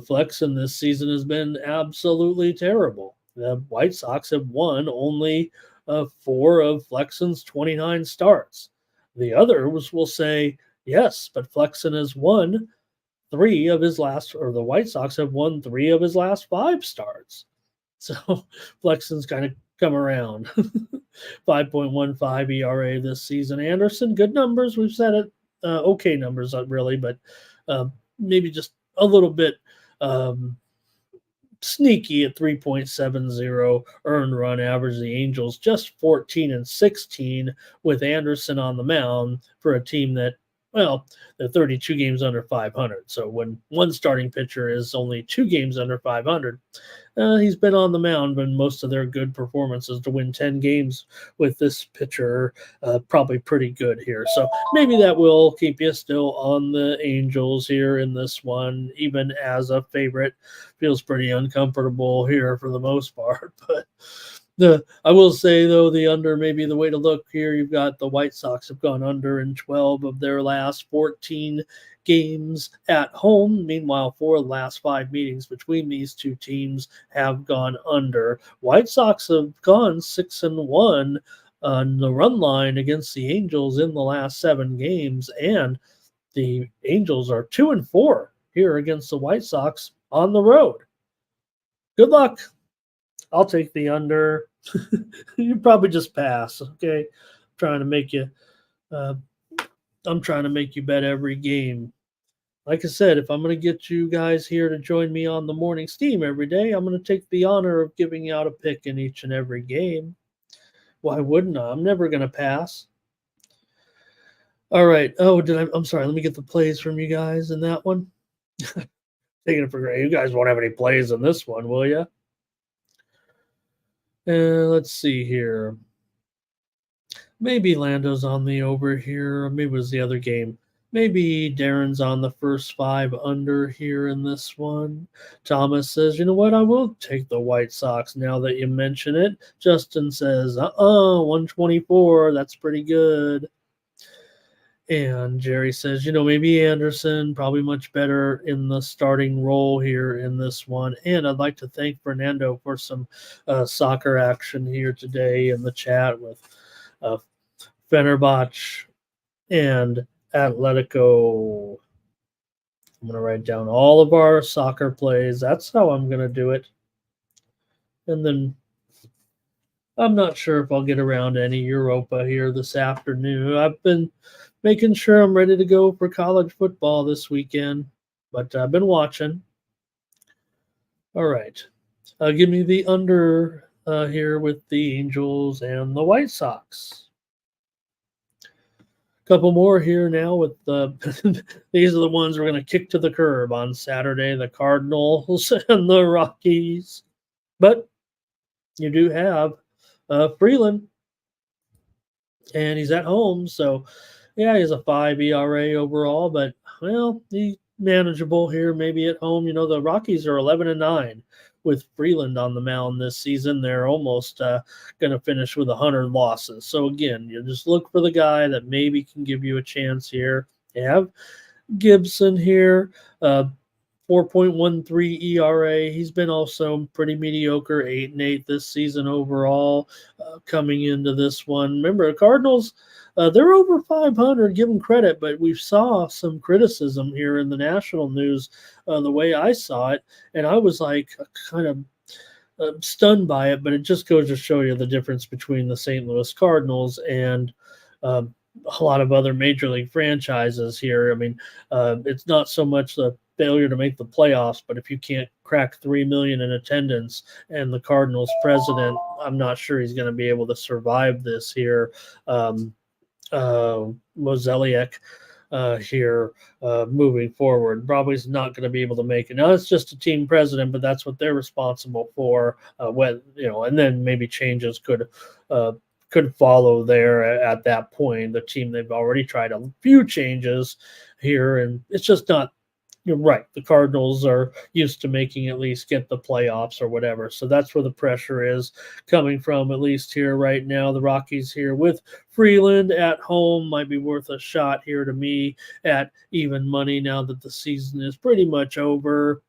Flexen this season has been absolutely terrible. The White Sox have won only 4 of Flexen's 29 starts. The others will say, yes, but Flexen has won 3 of his last, or the White Sox have won 3 of his last 5 starts. So Flexen's kind of come around. 5.15 ERA this season. Anderson, good numbers. We've said it. Okay numbers, really, but maybe just a little bit sneaky at 3.70 earned run average. The Angels just 14-16 with Anderson on the mound for a team that, well, they're 32 games under 500. So when one starting pitcher is only 2 games under 500, he's been on the mound in most of their good performances. To win 10 games with this pitcher, probably pretty good here. So maybe that will keep you still on the Angels here in this one, even as a favorite. Feels pretty uncomfortable here for the most part, but I will say though, the under may be the way to look here. You've got the White Sox have gone under in 12 of their last 14 games at home. Meanwhile, 4 of the last 5 meetings between these two teams have gone under. White Sox have gone 6-1 on the run line against the Angels in the last 7 games, and the Angels are 2-4 here against the White Sox on the road. Good luck. I'll take the under. You probably just pass. Okay, trying to make you. Uh, I'm trying to make you bet every game. Like I said, if I'm going to get you guys here to join me on the morning steam every day, I'm going to take the honor of giving out a pick in each and every game. Why wouldn't I? I'm never going to pass. All right. Oh, I'm sorry. Let me get the plays from you guys in that one. Taking it for granted. You guys won't have any plays in this one, will you? Let's see here. Maybe Lando's on the over here, or maybe it was the other game. Maybe Darren's on the first 5 under here in this one. Thomas says, you know what? I will take the White Sox now that you mention it. Justin says, 124. That's pretty good. And Jerry says, maybe Anderson, probably much better in the starting role here in this one. And I'd like to thank Fernando for some soccer action here today in the chat with Fenerbahce and Atletico. I'm going to write down all of our soccer plays. That's how I'm going to do it. And then I'm not sure if I'll get around any Europa here this afternoon. I've been making sure I'm ready to go for college football this weekend, but I've been watching. All right. Give me the under here with the Angels and the White Sox. Couple more here now with these are the ones we're going to kick to the curb on Saturday, the Cardinals and the Rockies. But you do have Freeland, and he's at home, so yeah, he's a 5 ERA overall, but he's manageable here. Maybe at home, the Rockies are 11-9 with Freeland on the mound this season. They're almost going to finish with 100 losses. So again, you just look for the guy that maybe can give you a chance here. You have Gibson here, 4.13 ERA. He's been also pretty mediocre, 8-8 this season overall. Coming into this one, remember the Cardinals. They're over 500, give them credit, but we saw some criticism here in the national news the way I saw it, and I was like kind of stunned by it, but it just goes to show you the difference between the St. Louis Cardinals and a lot of other major league franchises here. I mean, it's not so much the failure to make the playoffs, but if you can't crack 3 million in attendance, and the Cardinals president, I'm not sure he's going to be able to survive this here. Mozeliak here moving forward. Probably is not going to be able to make it. Now it's just a team president, but that's what they're responsible for. And then maybe changes could follow there at that point. The team, they've already tried a few changes here, and it's just not. You're right. The Cardinals are used to making at least get the playoffs or whatever. So that's where the pressure is coming from, at least here right now. The Rockies here with Freeland at home might be worth a shot here to me at even money now that the season is pretty much over.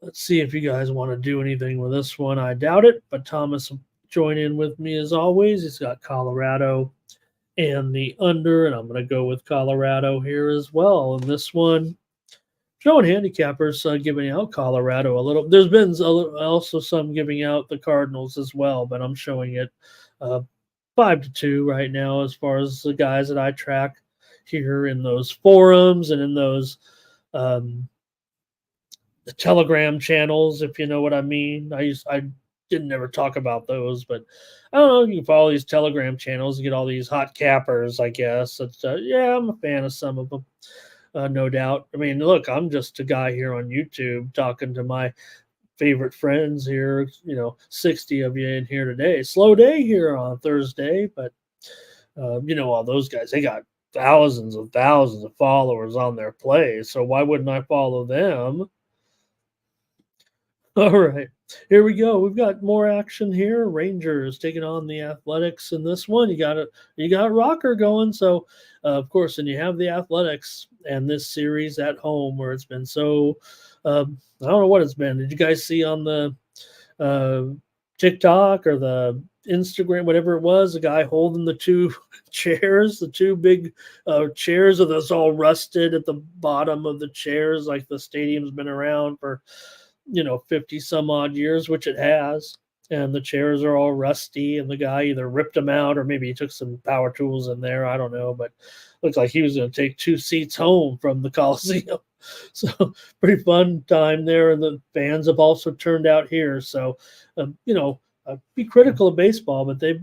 Let's see if you guys want to do anything with this one. I doubt it, but Thomas will join in with me as always. He's got Colorado and the under, and I'm going to go with Colorado here as well. And this one, showing handicappers giving out Colorado a little. There's been also some giving out the Cardinals as well, but I'm showing it 5-2 right now as far as the guys that I track here in those forums and in those the Telegram channels, if you know what I mean. I didn't ever talk about those, but I don't know. You can follow these Telegram channels and get all these hot cappers, I guess. I'm a fan of some of them. No doubt. I mean, look, I'm just a guy here on YouTube talking to my favorite friends here, 60 of you in here today. Slow day here on Thursday, but, all those guys, they got thousands of followers on their plays. So why wouldn't I follow them? All right. here we go. We've got more action here. Rangers taking on the Athletics in this one. You got Rocker going. So, of course, and you have the Athletics and this series at home where it's been so. I don't know what it's been. Did you guys see on the uh, TikTok or the Instagram, whatever it was, a guy holding the two chairs, the two big chairs, of those all rusted at the bottom of the chairs, like the stadium's been around for 50 some odd years, which it has. And the chairs are all rusty, and the guy either ripped them out or maybe he took some power tools in there. I don't know, but looked like he was going to take two seats home from the Coliseum. So pretty fun time there. And the fans have also turned out here. So, be critical of baseball, but they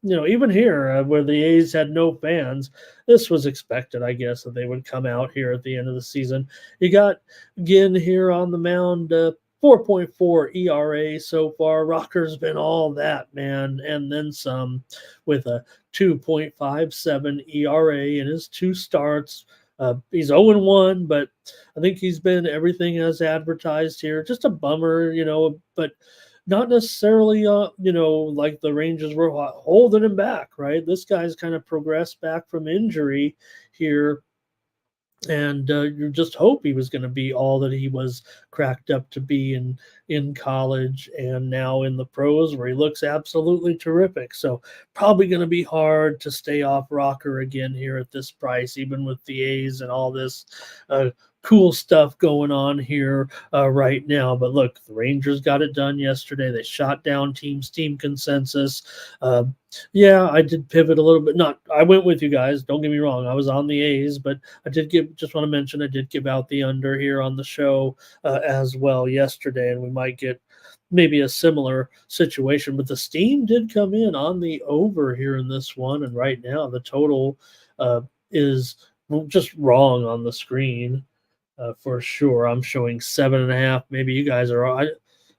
even here where the A's had no fans, this was expected, I guess, that they would come out here at the end of the season. You got Ginn here on the mound, 4.4 ERA so far. Rocker's been all that, man, and then some with a 2.57 ERA in his two starts. He's 0-1, but I think he's been everything as advertised here. Just a bummer, but not necessarily, like the Rangers were holding him back, right? This guy's kind of progressed back from injury here. And you just hope he was going to be all that he was cracked up to be in college and now in the pros, where he looks absolutely terrific. So probably going to be hard to stay off Rocker again here at this price, even with the A's and all this cool stuff going on here right now. But look, the Rangers got it done yesterday. They shot down team consensus. Yeah, I did pivot a little bit. I went with you guys. Don't get me wrong. I was on the A's, but I did just want to mention, I did give out the under here on the show as well yesterday, and we might get maybe a similar situation. But the steam did come in on the over here in this one, and right now the total is just wrong on the screen. For sure. I'm showing 7.5. Maybe you guys are. I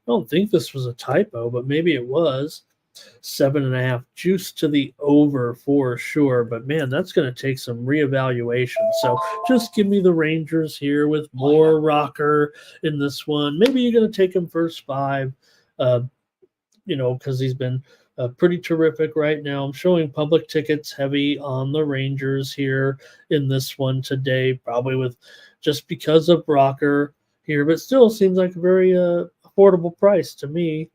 don't think this was a typo, but maybe it was. 7.5 juice to the over for sure. But man, that's going to take some reevaluation. So just give me the Rangers here with more Rocker in this one. Maybe you're going to take him first 5, because he's been pretty terrific right now. I'm showing public tickets heavy on the Rangers here in this one today, probably with just because of Rocker here, but still seems like a very affordable price to me.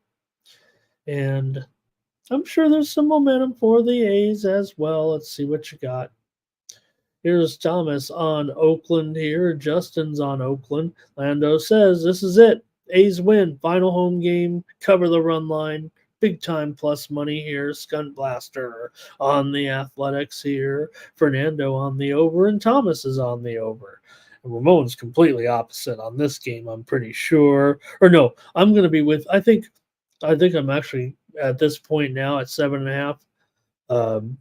And I'm sure there's some momentum for the A's as well. Let's see what you got. Here's Thomas on Oakland here. Justin's on Oakland. Lando says, this is it. A's win. Final home game. Cover the run line. Big time plus money here. Skunt Blaster on the Athletics here. Fernando on the over, and Thomas is on the over. And Ramon's completely opposite on this game, I'm pretty sure. Or no, I'm going to be with. I think I'm actually at this point now at 7.5.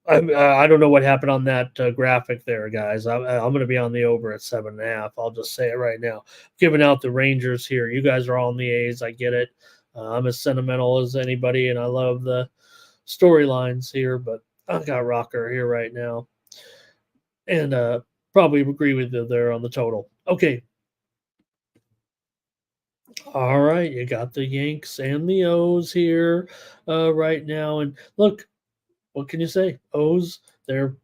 I don't know what happened on that graphic there, guys. I'm going to be on the over at 7.5. I'll just say it right now. Giving out the Rangers here. You guys are all on the A's. I get it. I'm as sentimental as anybody, and I love the storylines here, but I got Rocker here right now. And probably agree with you there on the total. Okay. All right. You got the Yanks and the O's here right now. And look, what can you say? O's, they're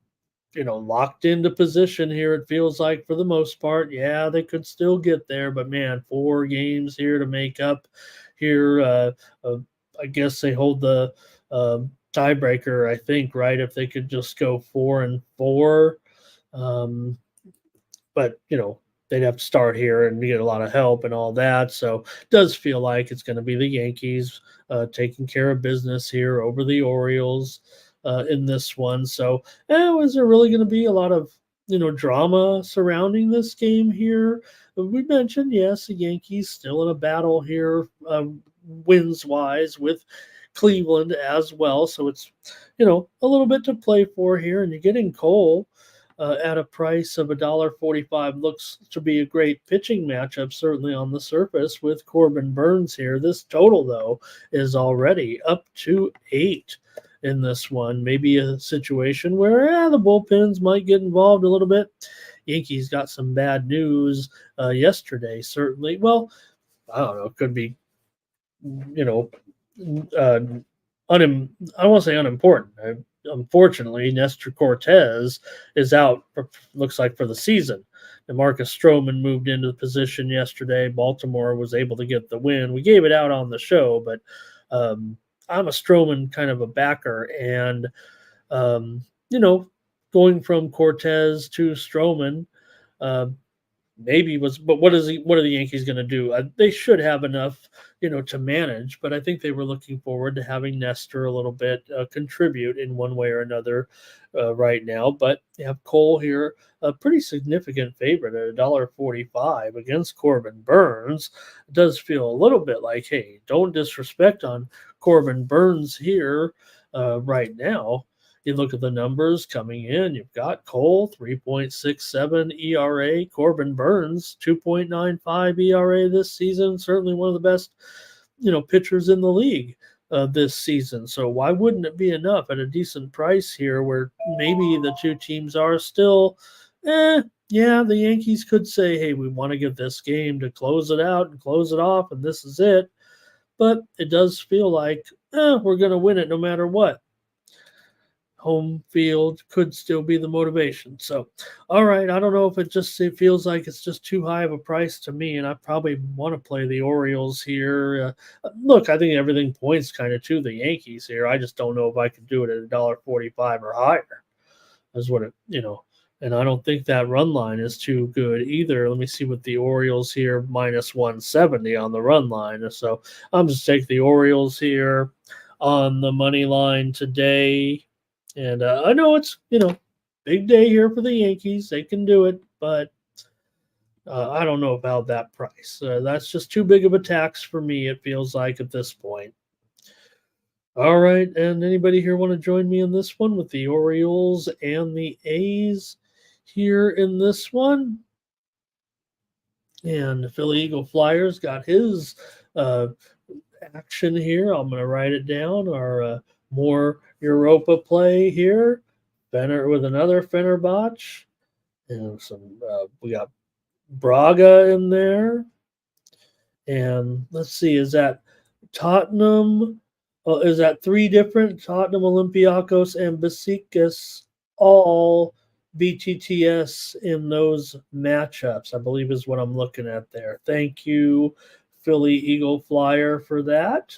locked into position here, it feels like, for the most part. Yeah, they could still get there, but man, 4 games here to make up here. I guess they hold the tiebreaker, I think, right? If they could just go 4-4. But they'd have to start here and get a lot of help and all that. So it does feel like it's going to be the Yankees taking care of business here over the Orioles in this one. So is there really going to be a lot of drama surrounding this game here? We mentioned, yes, the Yankees still in a battle here wins wise with Cleveland as well. So it's a little bit to play for here, and you're getting Cole at a price of $1.45. Looks to be a great pitching matchup, certainly on the surface, with Corbin Burns here. This total, though, is already up to 8 in this one. Maybe a situation where the bullpens might get involved a little bit. Yankees got some bad news yesterday, certainly. Well, I don't know, could be, you know, uh, I won't say unimportant. Unfortunately, Nestor Cortez is out, looks like, for the season. And Marcus Stroman moved into the position yesterday. Baltimore was able to get the win. We gave it out on the show, but um, I'm a Stroman kind of a backer. And, um, you know, going from Cortez to Stroman, uh, maybe was, but what are the Yankees going to do? They should have enough, to manage, but I think they were looking forward to having Nestor a little bit contribute in one way or another right now. But you have Cole here, a pretty significant favorite at $1.45 against Corbin Burns. It does feel a little bit like, hey, don't disrespect on Corbin Burns here right now. You look at the numbers coming in, you've got Cole, 3.67 ERA, Corbin Burns, 2.95 ERA this season, certainly one of the best, pitchers in the league this season. So why wouldn't it be enough at a decent price here where maybe the two teams are still, yeah, the Yankees could say, hey, we want to get this game to close it out and close it off, and this is it. But it does feel like, we're going to win it no matter what. Home field could still be the motivation. So, all right, I don't know if it feels like it's just too high of a price to me, and I probably want to play the Orioles here. Look, I think everything points kind of to the Yankees here. I just don't know if I could do it at $1.45 or higher. That's what and I don't think that run line is too good either. Let me see what the Orioles here, minus 170 on the run line. So I'm just take the Orioles here on the money line today. And I know it's, big day here for the Yankees. They can do it, but I don't know about that price. That's just too big of a tax for me, it feels like, at this point. All right, and anybody here want to join me in this one with the Orioles and the A's here in this one? And the Philly Eagle Flyers got his action here. I'm going to write it down. Our more Europa play here. Fenner with another Fenerbahce. And we got Braga in there. And let's see, is that Tottenham? Is that three different? Tottenham, Olympiacos, and Besiktas all BTTS in those matchups, I believe is what I'm looking at there. Thank you, Philly Eagle Flyer, for that.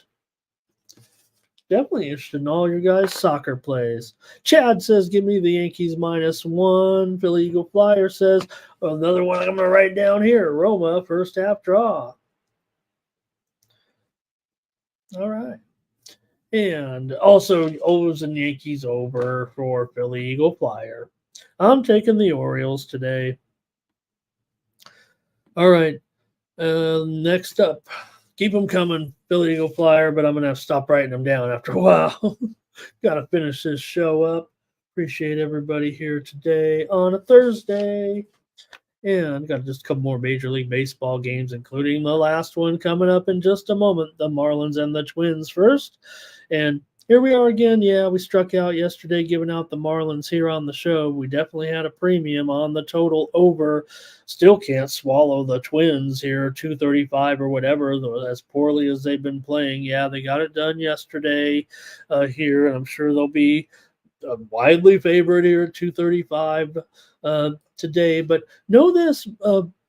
Definitely interested in all your guys' soccer plays. Chad says, give me the Yankees -1. Philly Eagle Flyer says, another one I'm going to write down here. Roma, first half draw. All right. And also, O's and Yankees over for Philly Eagle Flyer. I'm taking the Orioles today. All right. Next up. Keep them coming, Philly Eagle Flyer, but I'm going to have to stop writing them down after a while. Got to finish this show up. Appreciate everybody here today on a Thursday. And got just a couple more Major League Baseball games, including the last one coming up in just a moment, the Marlins and the Twins first. And here we are again. Yeah, we struck out yesterday giving out the Marlins here on the show. We definitely had a premium on the total over. Still can't swallow the Twins here, 235 or whatever, as poorly as they've been playing. Yeah, they got it done yesterday here, and I'm sure they'll be widely favored here at 235 today. But know this,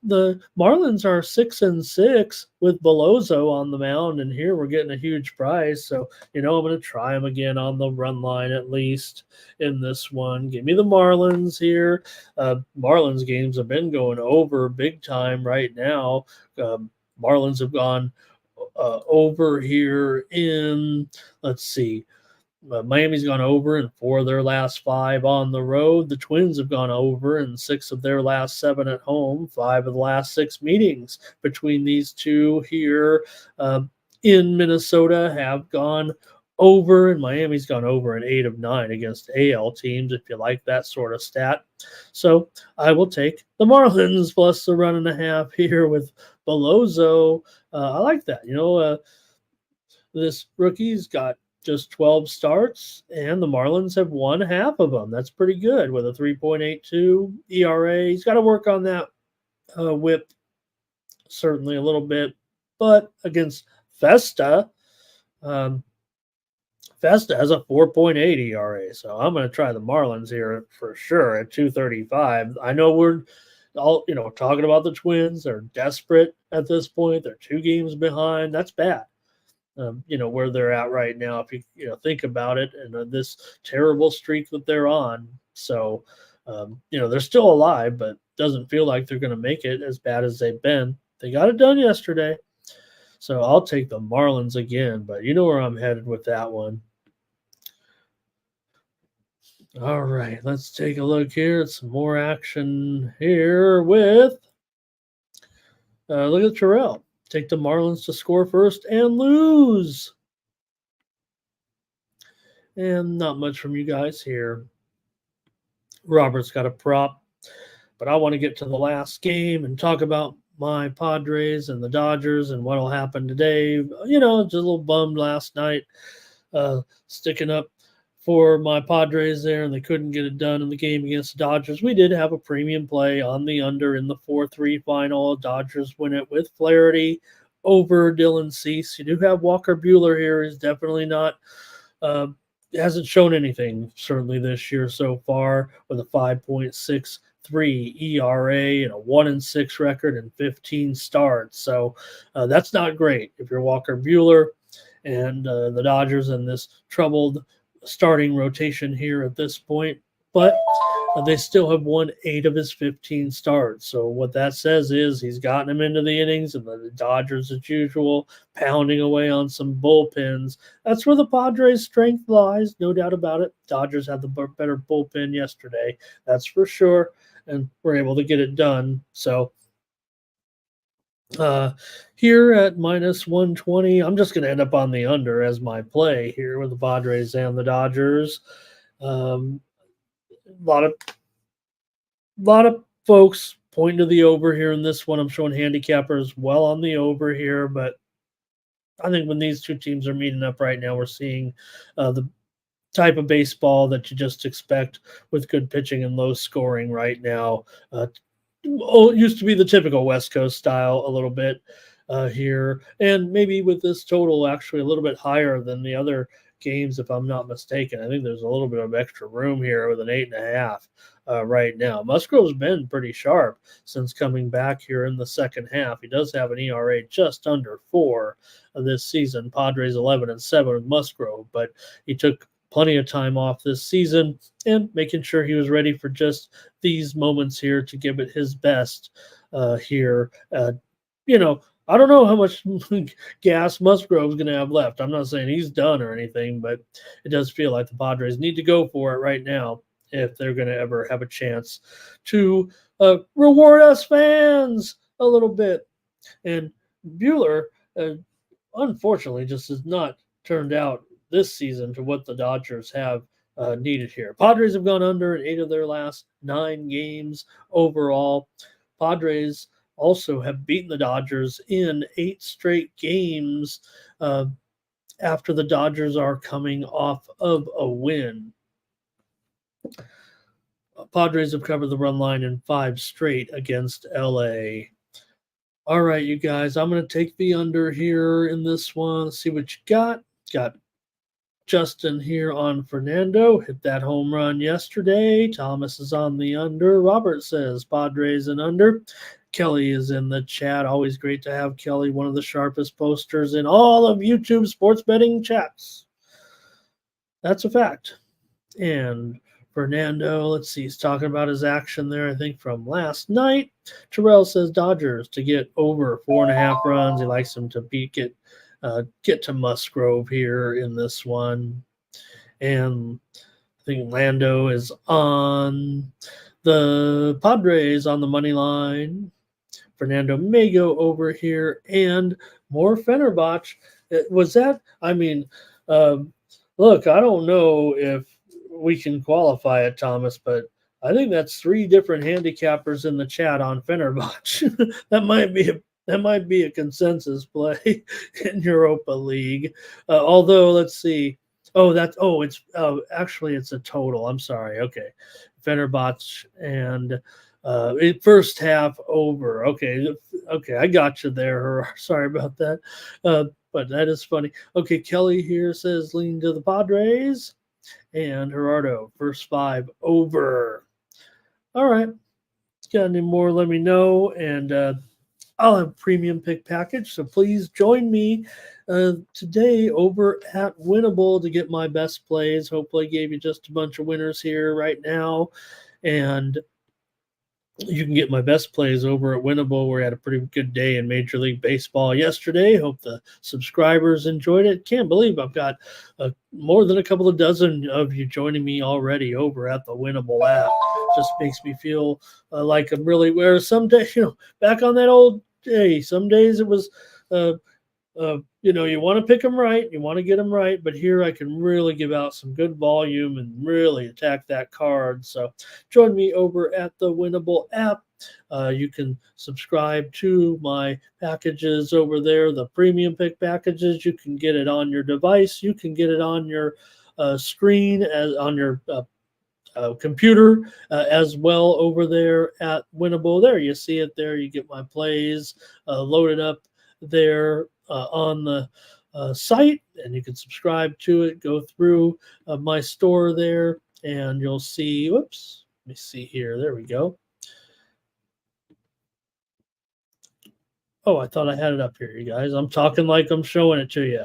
the Marlins are 6-6 with Beloso on the mound, and here we're getting a huge price. So, I'm going to try them again on the run line at least in this one. Give me the Marlins here. Marlins games have been going over big time right now. Marlins have gone over here in, let's see, Miami's gone over in 4 of their last 5 on the road. The Twins have gone over in 6 of their last 7 at home. 5 of the last 6 meetings between these two here in Minnesota have gone over, and Miami's gone over in 8 of 9 against AL teams, if you like that sort of stat. So I will take the Marlins plus the 1.5 here with Beloso. I like that. This rookie's got just 12 starts, and the Marlins have won half of them. That's pretty good with a 3.82 ERA. He's got to work on that whip certainly a little bit, but against Festa, um, Festa has a 4.8 ERA, so I'm going to try the Marlins here for sure at 235. I know we're all talking about the Twins. They're desperate at this point. They're 2 games behind. That's bad. Where they're at right now, if you think about it, and this terrible streak that they're on. So, they're still alive, but doesn't feel like they're going to make it as bad as they've been. They got it done yesterday. So I'll take the Marlins again, but you know where I'm headed with that one. All right, let's take a look here at some more action here with look at Terrell. Take the Marlins to score first and lose. And not much from you guys here. Robert's got a prop, but I want to get to the last game and talk about my Padres and the Dodgers and what'll happen today. Just a little bummed last night, sticking up for my Padres there, and they couldn't get it done in the game against the Dodgers. We did have a premium play on the under in the 4-3 final. Dodgers win it with Flaherty over Dylan Cease. You do have Walker Buehler here. He's definitely not hasn't shown anything certainly this year so far, with a 5.63 ERA and a 1-6 record and 15 starts. So that's not great if you're Walker Buehler and the Dodgers in this troubled starting rotation here at this point. But they still have won 8 of his 15 starts. So what that says is he's gotten him into the innings, and the Dodgers, as usual, pounding away on some bullpens. That's where the Padres' strength lies, no doubt about it. Dodgers had the better bullpen yesterday, that's for sure, and we're able to get it done. So here at minus 120, I'm just going to end up on the under as my play here with the Padres and the Dodgers. A lot of folks pointing to the over here in this one. I'm showing handicappers well on the over here, but I think when these two teams are meeting up right now, we're seeing the type of baseball that you just expect with good pitching and low scoring right now. It used to be the typical West Coast style a little bit here, and maybe with this total actually a little bit higher than the other games, if I'm not mistaken. I think there's a little bit of extra room here with an 8.5 right now. Musgrove's been pretty sharp since coming back here in the second half. He does have an ERA just under 4 this season. Padres 11-7 with Musgrove, but he took plenty of time off this season and making sure he was ready for just these moments here to give it his best here. I don't know how much gas Musgrove's going to have left. I'm not saying he's done or anything, but it does feel like the Padres need to go for it right now if they're going to ever have a chance to reward us fans a little bit. And Buehler, unfortunately, just has not turned out this season to what the Dodgers have needed here. Padres have gone under in 8 of their last 9 games overall. Padres also have beaten the Dodgers in 8 straight games after the Dodgers are coming off of a win. Padres have covered the run line in 5 straight against LA. All right, you guys, I'm going to take the under here in this one. Let's see what you got. Got Justin here on Fernando. Hit that home run yesterday. Thomas is on the under. Robert says Padres and under. Kelly is in the chat. Always great to have Kelly, one of the sharpest posters in all of YouTube sports betting chats. That's a fact. And Fernando, let's see, he's talking about his action there, I think, from last night. Terrell says Dodgers to get over 4.5 runs. He likes them to get to Musgrove here in this one. And I think Lando is on the Padres on the money line. Fernando may go over here, and more Fenerbahce. Was that? I mean, look, I don't know if we can qualify it, Thomas, but I think that's 3 different handicappers in the chat on Fenerbahce. That might be a consensus play in Europa League. Although, let's see, It's actually it's a total. I'm sorry. Okay. Fenerbahce and first half over. Okay. Okay. I got you there. Sorry about that. But that is funny. Okay. Kelly here says lean to the Padres and Gerardo first five over. All right. Got any more? Let me know. And I'll have a premium pick package. So please join me today over at Winnable to get my best plays. Hopefully, I gave you just a bunch of winners here right now. And you can get my best plays over at Winnable. We had a pretty good day in Major League Baseball yesterday. Hope the subscribers enjoyed it. Can't believe I've got more than a couple of dozen of you joining me already over at the Winnable app. Just makes me feel like I'm really where some days, back on that old day, some days it was you want to pick them right, you want to get them right, but here I can really give out some good volume and really attack that card. So join me over at the Winnable app. You can subscribe to my packages over there, the premium pick packages. You can get it on your device. You can get it on your screen as on your computer as well over there at Winnable. There you see it there. You get my plays loaded up there on the site, and you can subscribe to it. Go through my store there, and you'll see. Whoops, let me see here. There we go. Oh, I thought I had it up here, you guys. I'm talking like I'm showing it to you.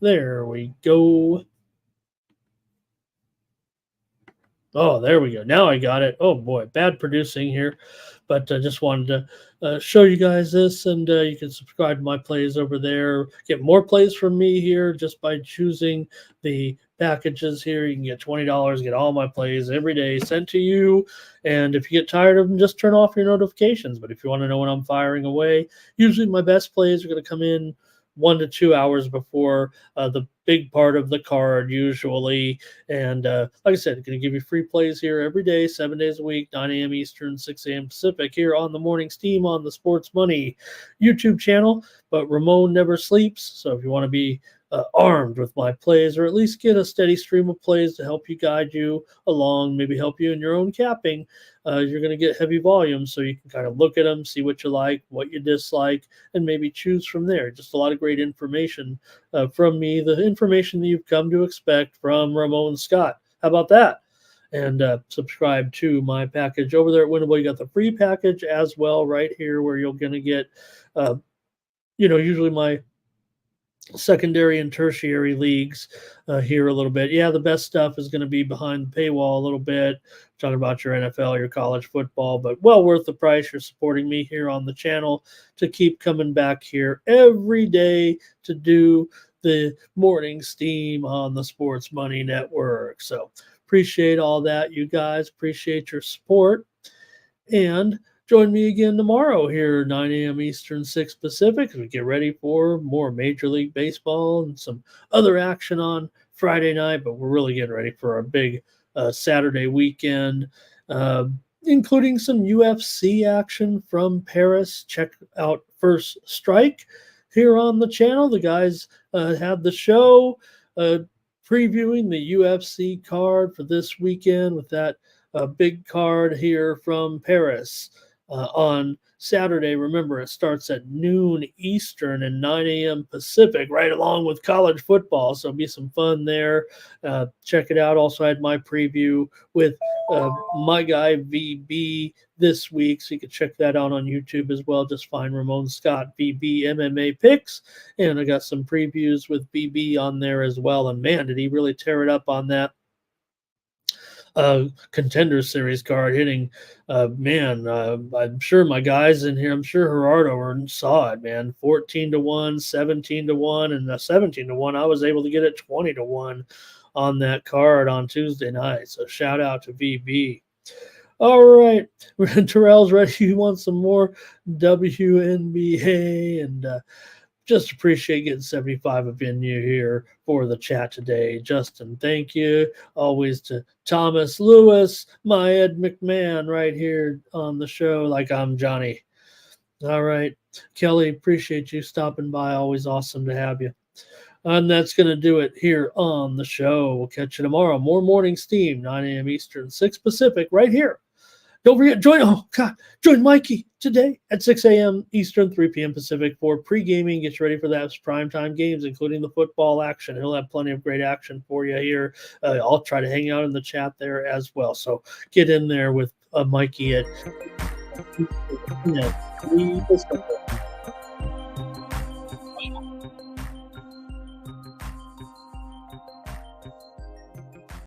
There we go. Oh, there we go. Now I got it. Oh boy, bad producing here, but I just wanted to show you guys this, and you can subscribe to my plays over there. Get more plays from me here just by choosing the packages here. You can get $20, get all my plays every day sent to you. And if you get tired of them, just turn off your notifications. But if you want to know when I'm firing away, usually my best plays are going to come in 1 to 2 hours before the big part of the card usually. And like I said, going to give you free plays here every day, 7 days a week, 9 a.m. Eastern, 6 a.m. Pacific, here on the Morning Steam on the Sports Money YouTube channel. But Ramon never sleeps, so if you want to be armed with my plays, or at least get a steady stream of plays to help you guide you along, maybe help you in your own capping, you're going to get heavy volume, so you can kind of look at them, see what you like, what you dislike, and maybe choose from there. Just a lot of great information from me, the information that you've come to expect from Ramon Scott. How about that? And subscribe to my package over there at Winnable. You got the free package as well right here, where you're going to get, usually my secondary and tertiary leagues here a little bit. Yeah, the best stuff is going to be behind the paywall a little bit, talking about your NFL, your college football, but well worth the price. You're supporting me here on the channel to keep coming back here every day to do the morning steam on the Sports Money Network. So appreciate all that, you guys. Appreciate your support. And join me again tomorrow here, 9 a.m. Eastern, 6 Pacific, as we get ready for more Major League Baseball and some other action on Friday night. But we're really getting ready for our big Saturday weekend, including some UFC action from Paris. Check out First Strike here on the channel. The guys had the show previewing the UFC card for this weekend with that big card here from Paris. On Saturday, remember, it starts at noon Eastern and 9 a.m. Pacific, right along with college football. So it'll be some fun there. Check it out. Also, I had my preview with my guy VB this week, so you can check that out on YouTube as well. Just find Ramon Scott VB MMA Picks, and I got some previews with VB on there as well. And man, did he really tear it up on that Contender Series card hitting. I'm sure my guys in here, I'm sure Gerardo saw it, man. 14-1, 17-1, and 17-1. I was able to get it 20-1 on that card on Tuesday night. So shout out to VB. All right, Terrell's ready. He wants some more WNBA, and just appreciate getting 75 of you here for the chat today. Justin, thank you. Always to Thomas Lewis, my Ed McMahon right here on the show, like I'm Johnny. All right. Kelly, appreciate you stopping by. Always awesome to have you. And that's going to do it here on the show. We'll catch you tomorrow. More Morning Steam, 9 a.m. Eastern, 6 Pacific, right here. Don't forget, join Mikey today at 6 a.m. Eastern, 3 p.m. Pacific for pre-gaming. Get you ready for that primetime games, including the football action. He'll have plenty of great action for you here. I'll try to hang out in the chat there as well. So get in there with Mikey at 3 Pacific.